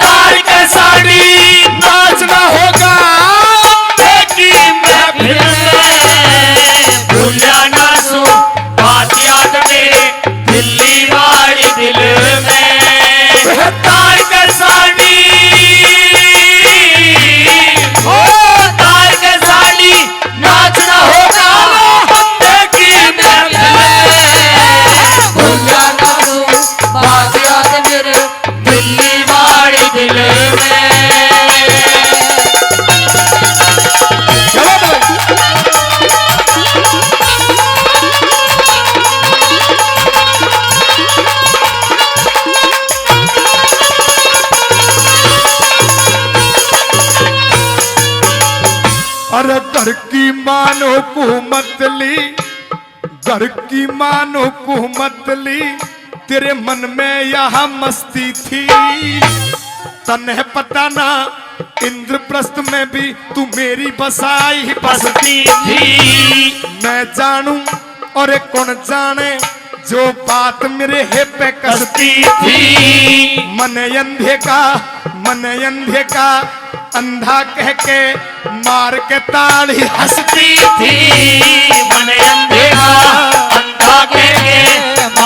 [SPEAKER 5] तार के साड़ी
[SPEAKER 3] नाचना होगा
[SPEAKER 5] बेटी महफिल में। भूलिया ना सो बात याद मेरे दिल्ली वाली दिल में। तार के साड़ी ओ तार के साड़ी नाचना होगा बेटी महफिल में। भूलिया ना सो बात याद मेरे दिल्ली वाली दिल में।
[SPEAKER 3] अरे घर की मानो हुकूमत ली, घर की मानो हुकूमत ली, तेरे मन में यहाँ मस्ती थी। तन्हे पता ना इंद्रप्रस्थ में भी तू मेरी बसाई बसती थी। मैं जानू और कौन जाने जो बात मेरे हे पे कसती थी। मन अंधे का अंधा कह के मार के ताड़ी हंसती थी।
[SPEAKER 5] मन अंधे का अंधा कह के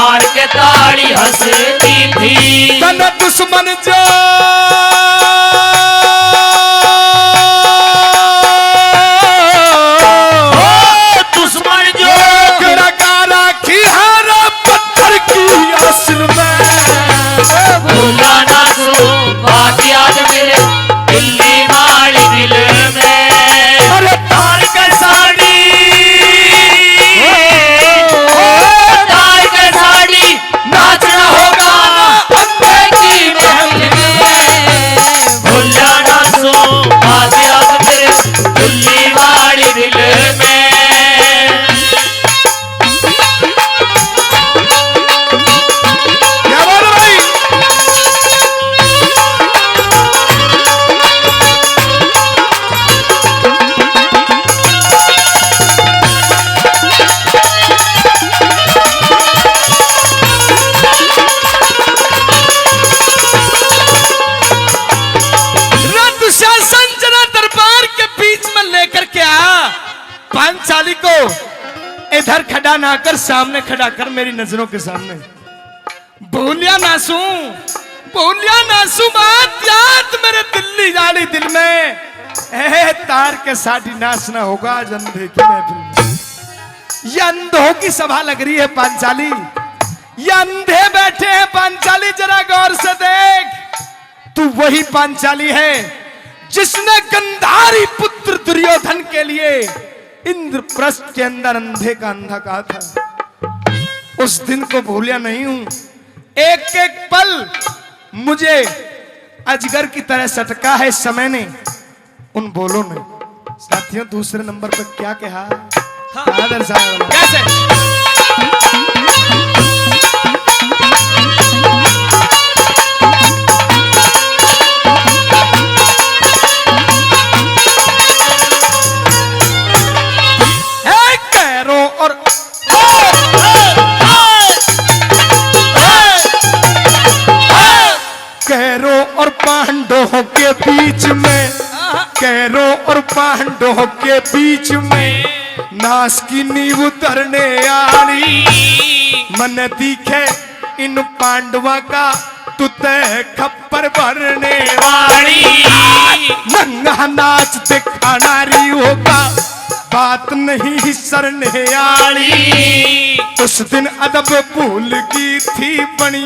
[SPEAKER 2] मार के ताड़ी हंसती थी।
[SPEAKER 3] तन दुश्मन जो
[SPEAKER 2] दुश्मन जो
[SPEAKER 3] लगा की हर पत्थर की असल में
[SPEAKER 2] भूला ना सो बात याद मेरे दिल्ली वाली दिल में। अरे तार के साड़ी तार के साड़ी नाचना होगा अंधे की महल में। भूला ना सो बात याद मेरे दिल्ली वाली दिल में।
[SPEAKER 3] पांचाली को इधर खड़ा ना कर, सामने खड़ा कर मेरी नजरों के सामने। भूलिया नासू बात याद मेरे दिल्ली जानी दिल में। तार के साड़ी नाचना होगा आज अंधे की महफिल में। ये अंधों की सभा लग रही है पांचाली, ये अंधे बैठे हैं पांचाली, जरा गौर से देख। तू वही पांचाली है जिसने गंधारी पुत्र दुर्योधन के लिए इंद्रप्रस्थ के अंदर अंधे का अंधा कहा था। उस दिन को भूलिया नहीं हूं। एक एक पल मुझे अजगर की तरह सटका है समय ने, उन बोलों ने। साथियों दूसरे नंबर पर क्या कहा? कैसे? पांडवों के बीच में, कैरों और पांडवों के बीच में नाश की नींव धरने आली। मन दिखे इन पांडवा का तुते खप्पर भरने वाली। नंगा नाच दिखा नारियों का बात नहीं सरने आली। उस दिन अदब भूल की थी बनी,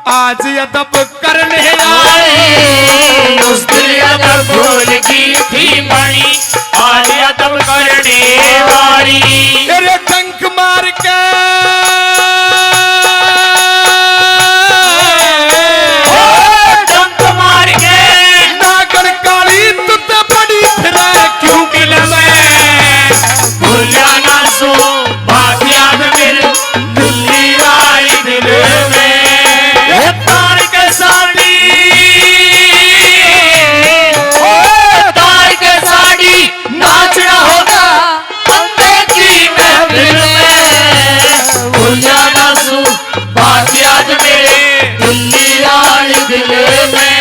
[SPEAKER 3] आज अदब करने आई।
[SPEAKER 2] उस दिन अदब भूल की थी बनी, आज अदब करने वाली।
[SPEAKER 3] तेरे डंक मार के
[SPEAKER 2] डंक मार के
[SPEAKER 3] नागर काली तुते बड़ी फिरे क्यों दिल में।
[SPEAKER 2] भूलिया ना सो बात याद मेरे दिल्ली वाली दिल में। तार के साड़ी नाचना होगा अंधे की महफिल में। भूलिया ना सो बात याद मेरे दिल्ली वाली दिल में।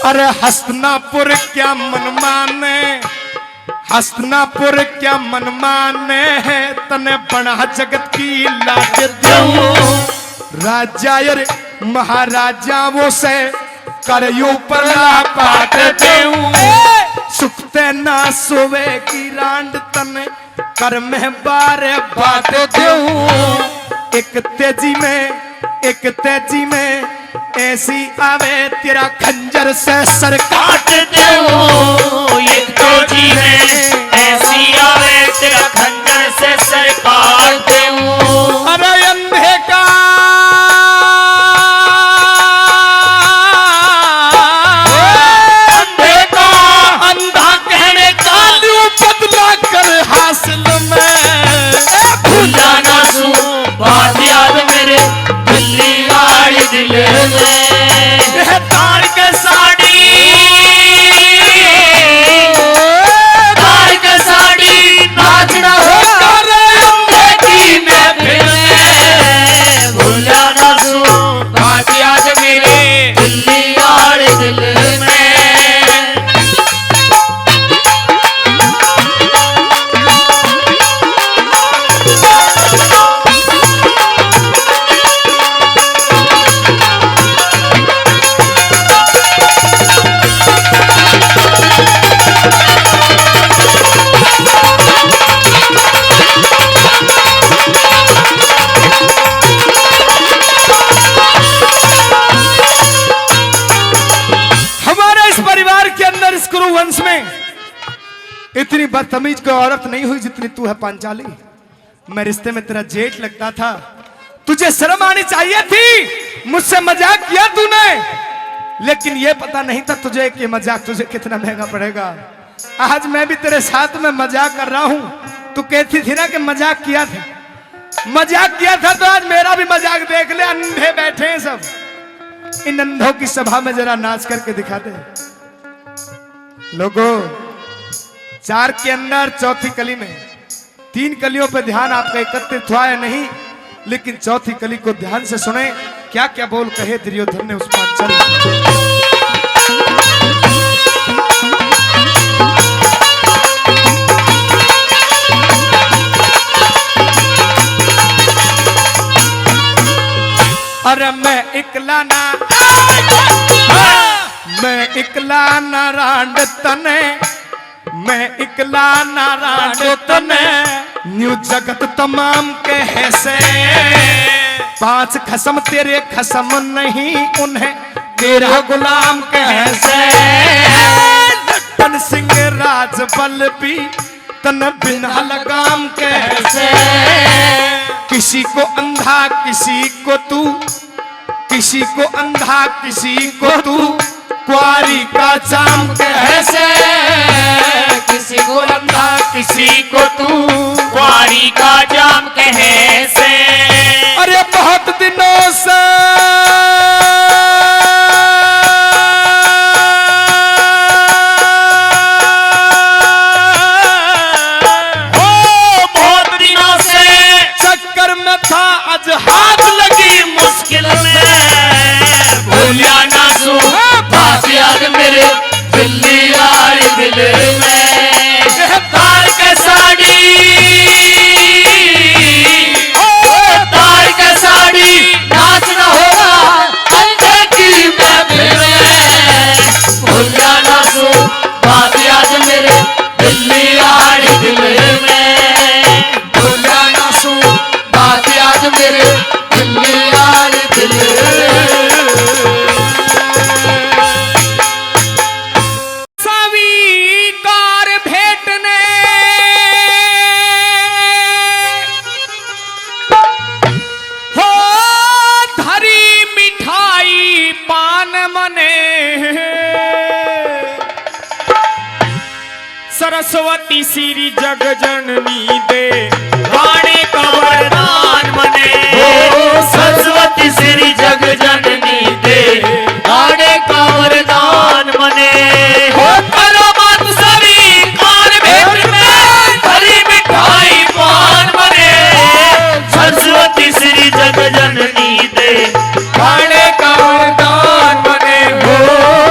[SPEAKER 3] अरे हस्तिनापुर क्या मन माने, हस्तिनापुर क्या मन माने है। तने बना जगत की लाट दूं, राजा और महाराजाओं से करयो पर ला पाट दूं। सुखते ना सोवे की रांड तने कर में बारे बात दूं। एक तेजी में ऐसी आवे तेरा खंजर से सर काट
[SPEAKER 2] दूं। एक तेजी में ऐसी आवे तेरा खंजर से सर काट दूं।
[SPEAKER 3] अरे अंधे का अंधा कहने का ल्यू बदला कर हासिल में।
[SPEAKER 2] भूला ना सो बात याद मेरे दिल्ली
[SPEAKER 3] इतनी बदतमीज कोई औरत नहीं हुई जितनी तू है पांचाली। मैं रिश्ते में तेरा जेठ लगता था, तुझे शर्म आनी चाहिए थी। मुझसे मजाक किया तूने, लेकिन ये पता नहीं था तुझे कि मजाक तुझे कितना महंगा पड़ेगा। आज मैं भी तेरे साथ में मजाक कर रहा हूं। तू कहती थी ना कि मजाक किया था, मजाक किया था, तो आज मेरा भी मजाक देख ले। अंधे बैठे हैं सब, इन अंधों की सभा में जरा नाच करके दिखा दे। लोगों, 4 के अंदर चौथी कली में 3 कलियों पे ध्यान आपका एकत्रित हुआ है नहीं, लेकिन चौथी कली को ध्यान से सुने। क्या क्या बोल कहे दुर्योधन ने उस पांचाली। अरे मैं इकला ना रांड तने, मैं इकला ना रांड तने, न्यू जगत तमाम कहे से। 5 खसम तेरे खसम नहीं, उन्हें तेरा गुलाम कहे से। तन सिंह राज बल भी तन बिना लगाम कैसे। किसी को अंधा किसी को तू, किसी को अंधा किसी को तू, कुआरी का चाम कैसे।
[SPEAKER 2] किसी को अंधा किसी को तू, कुआरी का जाम कैसे।
[SPEAKER 3] अरे बहुत दिनों से
[SPEAKER 2] हाथ लगी मुश्किल में, भूलिया ना सू बात याद मेरे दिल्ली यार दिल में। तार के साड़ी, तार के साड़ी नाच न होगा अंधे की महफिल में। भूलिया ना सू बात याद मेरे दिल्ली यार दिल में। भूलिया ना सू बात याद मेरे दिल्ली यार दिल
[SPEAKER 4] स्वीकार भेटने हो धरी मिठाई पान मने। सरस्वती श्री जग जननी दे
[SPEAKER 2] वाणी का वरदान मने। सरस्वती श्री जग जननी दे वाणी का वरदान मने। करो मत सभी कार भेंट में, हरी मिठाई पान मने। सरस्वती श्री जग जननी दे
[SPEAKER 4] वाणी का वरदान मने। हो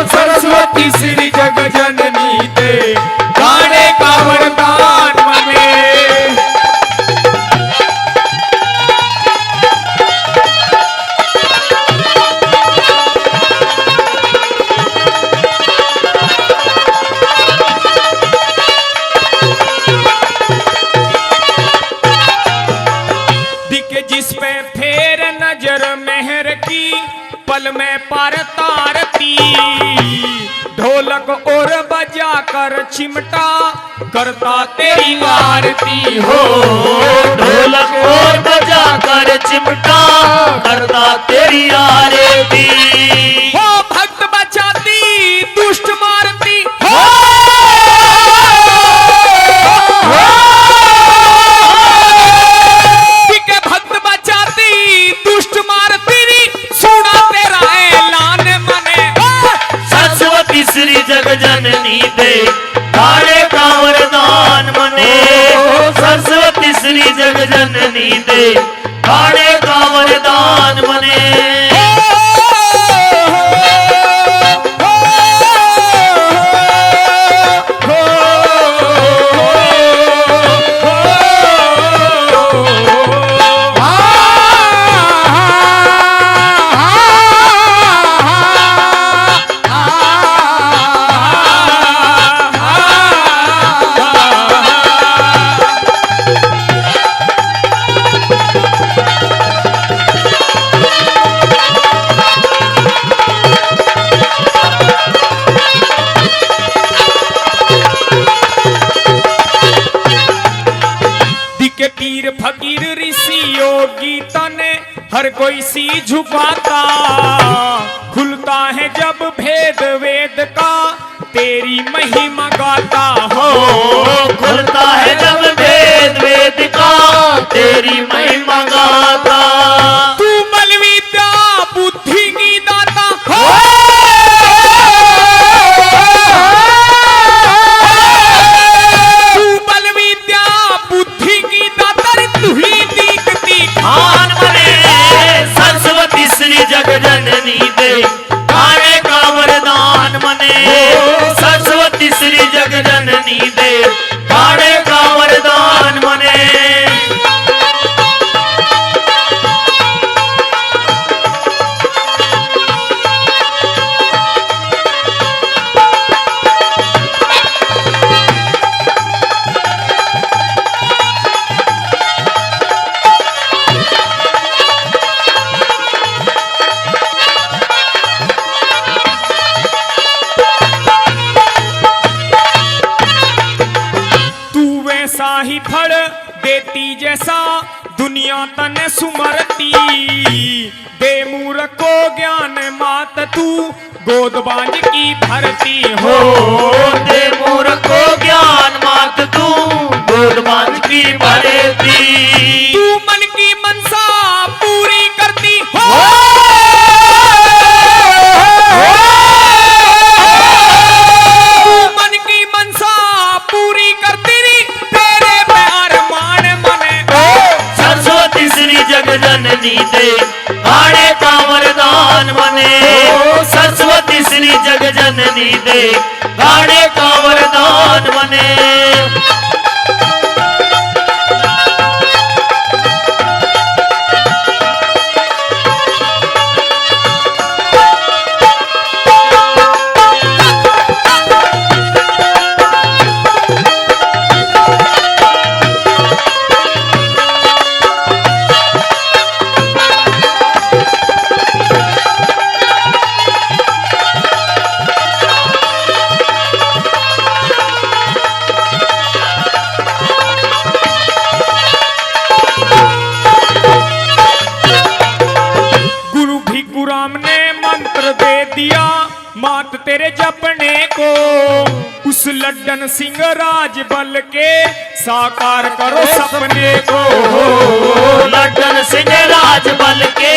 [SPEAKER 4] सरस्वती श्री जग जननी दे वाणी का वरदान मने। जिस पे फेर नजर मेहर की, पल में पार तारती। ढोलक और बजा कर चिमटा करता तेरी आरती
[SPEAKER 2] हो। ढोलक और बजा कर चिमटा करता तेरी आरती।
[SPEAKER 4] हो भक्त बचाती दुष्ट मारती। हो भक्त बचाती दुष्ट मारती, सुना तेरा ऐलान मने।
[SPEAKER 2] सरस्वती श्री जग जननी दे काले का वरदान मने। सरस्वती श्री जग जननी दे काले का वरदान मने।
[SPEAKER 6] हर कोई सी झुकाता, खुलता है जब भेद वेद का, तेरी महिमा गाता हो।
[SPEAKER 2] खुलता है जब भेद वेद का, तेरी महिमा गाता।
[SPEAKER 6] तू बल विद्या बुद्धि की दाता हो। तू बल विद्या बुद्धि की दाता, तू ही दीखती
[SPEAKER 2] मान मने सरस्वती श्री जग जननी दे गाने का वरदान मने। सरस्वती श्री जग जननी दे गाने का वरदान मने।
[SPEAKER 6] ही फल देती जैसा दुनिया तन सुमरती, दे मूर्ख को ज्ञान मात तू गोद बांझ की भरती हो।
[SPEAKER 2] दे मूर्ख को ज्ञान मात तू गोद बांझ की भरती।
[SPEAKER 6] तू मन की मनसा पूरी करती हो। तू मन की मनसा पूरी करती
[SPEAKER 2] जननी दे गाने का वरदान मने। सरस्वती श्री जग जननी दे गाने का वरदान मने।
[SPEAKER 6] मात तेरे जपने को, उस लड्डन सिंह राज बल के साकार करो सपने को।
[SPEAKER 2] लड्डन सिंह राज बल के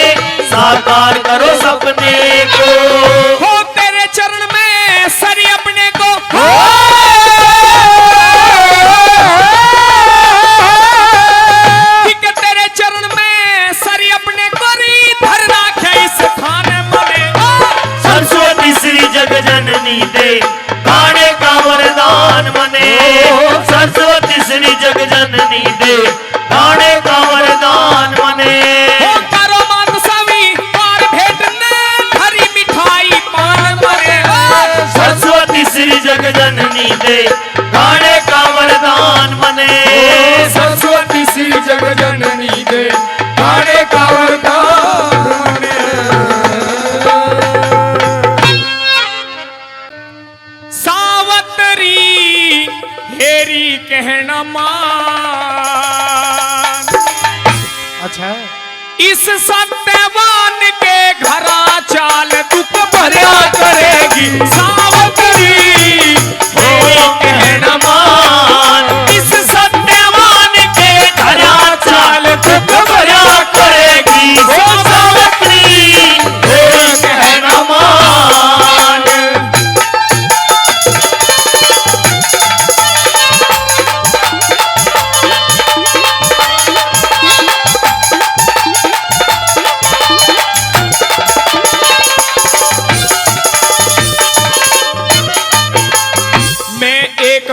[SPEAKER 2] साकार करो सपने को।
[SPEAKER 6] हो तेरे चरण में सरी अपने को। ठीक तेरे चरण में सरी अपने को री धर राखे इस थान मने।
[SPEAKER 2] सरस्वती श्री जग जननी दे गाने का वरदान मने। सरस्वती श्री जग जननी दे गाने का वरदान मने।
[SPEAKER 6] करो मात सवी पार भेटने हरी मिठाई पान मने।
[SPEAKER 2] सरस्वती श्री जग जननी दे गाने का वरदान मने।
[SPEAKER 6] सरस्वती श्री जग जननी दे गाने का वरदान मने। सावतरी हेरी कहना मान।
[SPEAKER 3] अच्छा
[SPEAKER 6] इस सत्यवान के घरा चाल दुख भरा करेगी। सावतरी हेरी कहना मान।
[SPEAKER 2] इस सत्यवान के घरा चाल दुख भरा करेगी। सावत्री हेरी कहना मान।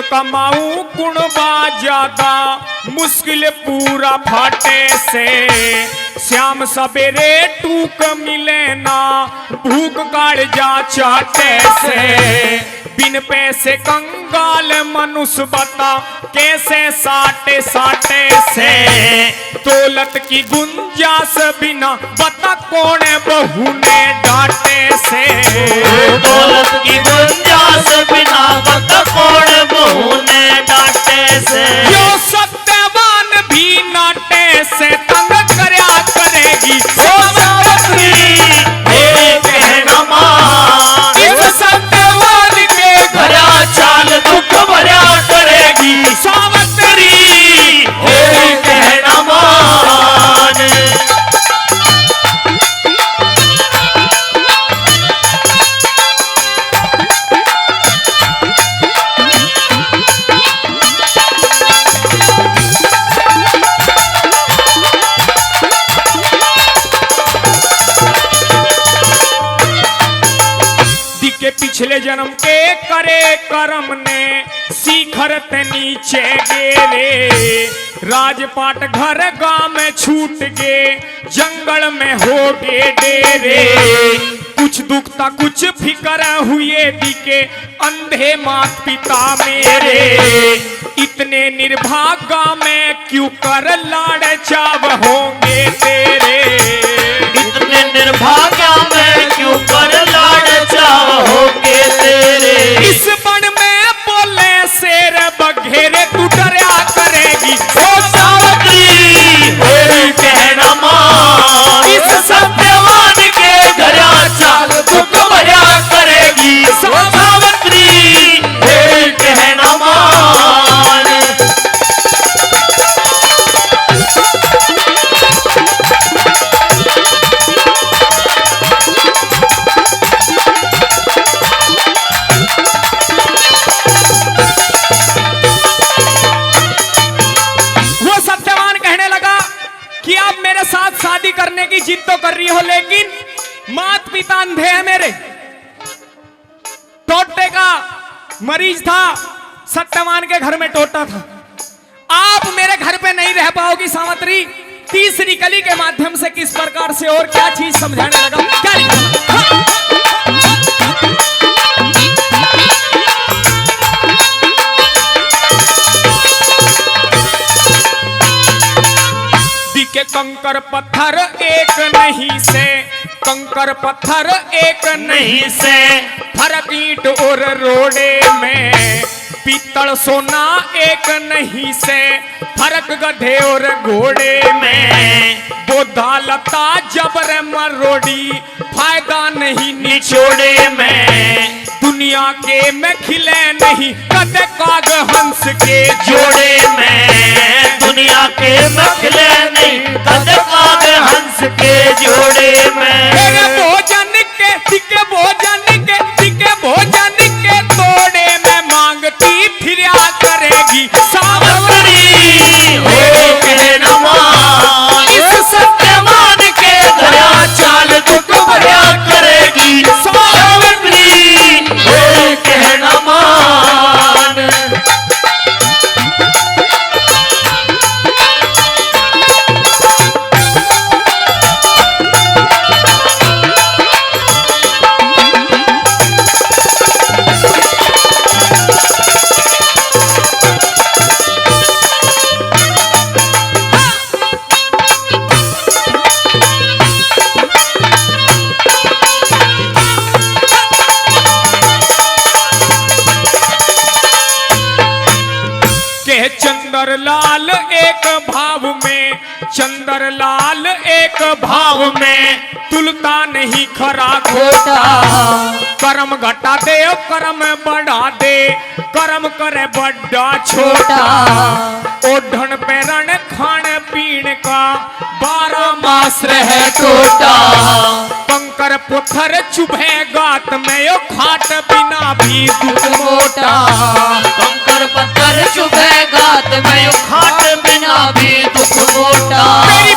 [SPEAKER 6] कमाऊं गुणवा ज्यादा मुश्किल पूरा फाटे से। श्याम सवेरे टूक मिले ना भूख काट जा चाटे से। बिन पैसे कंगाल मनुष्य बता कैसे साटे साटे से। दौलत की गुंजाइश बिना बता कौन बहू ने डांटे से।
[SPEAKER 2] दौलत की गुंजाइश बिना बता कौन बहू ने डांटे से।
[SPEAKER 6] यो सत्यवान भी नाटे से तंग करया करेगी। के पिछले जन्म के करे कर्म ने शिखर ते नीचे गेले। राजपाट घर गांव में छूट गे, जंगल में हो गे डेरे। कुछ दुखता कुछ फिकर हुए दिखे, अंधे मात पिता मेरे। इतने निर्भागा में क्यों कर लाड़ चाव होंगे तेरे।
[SPEAKER 2] इतने निर्भाग्या में क्यों कर लाड़ चाव होगे तेरे।
[SPEAKER 6] इस बन में बोले शेर बघेरे, तू डरा करेगी
[SPEAKER 2] ओ सावित्री मेरी कहना मान। इस सत्यवान के घरा चाल दुख भरा करेगी। सावित्री मेरी कहना मान।
[SPEAKER 6] वो सत्यवान कहने लगा कि आप मेरे साथ शादी करने की जिद तो कर रही हो, लेकिन मात पिता अंधे हैं मेरे। टोटे का मरीज था, सत्यवान के घर में टोटा था। आप मेरे घर पे नहीं रह पाओगी सावित्री। तीसरी कली के माध्यम से किस प्रकार से और क्या चीज समझाने लगा, क्या लिखा? दिखे कंकर पत्थर एक नहीं से, कंकर पत्थर एक नहीं से। फर्क ईंट और रोड़े में, पीतल सोना एक नहीं से। फर्क गधे और घोड़े में, बोधा लता जबर मरोड़ी। फायदा नहीं निचोड़े में, दुनिया के में खिले नहीं कद काग हंस के
[SPEAKER 2] जोड़े में। दुनिया के मखले नहीं कद काग हंस के जोड़े में।
[SPEAKER 6] तेरे भोजन के टिके भोजन के टिके भोजन के तोड़े में मांगती फिरा करेगी
[SPEAKER 2] सावित्री हो कहना मान। इस सत्यवान के घरा चाल दुख भरा करेगी। सावित्री हो कहना मान।
[SPEAKER 6] चंदर लाल एक भाव में, चंदर लाल एक भाव में। तुलता नहीं खरा खोटा, कर्म घटा दे कर्म बढ़ा दे। कर्म करे बड़ा छोटा, ओढ़न पैरण खान पीण का 12 मास रहे टोटा। कंकर पत्थर चुभे गात में, यो खाट बिना भी दुख मोटा।
[SPEAKER 2] कंकर पत्थर चुभे गात में, खाट बिना भी दुख मोटा।
[SPEAKER 6] मेरी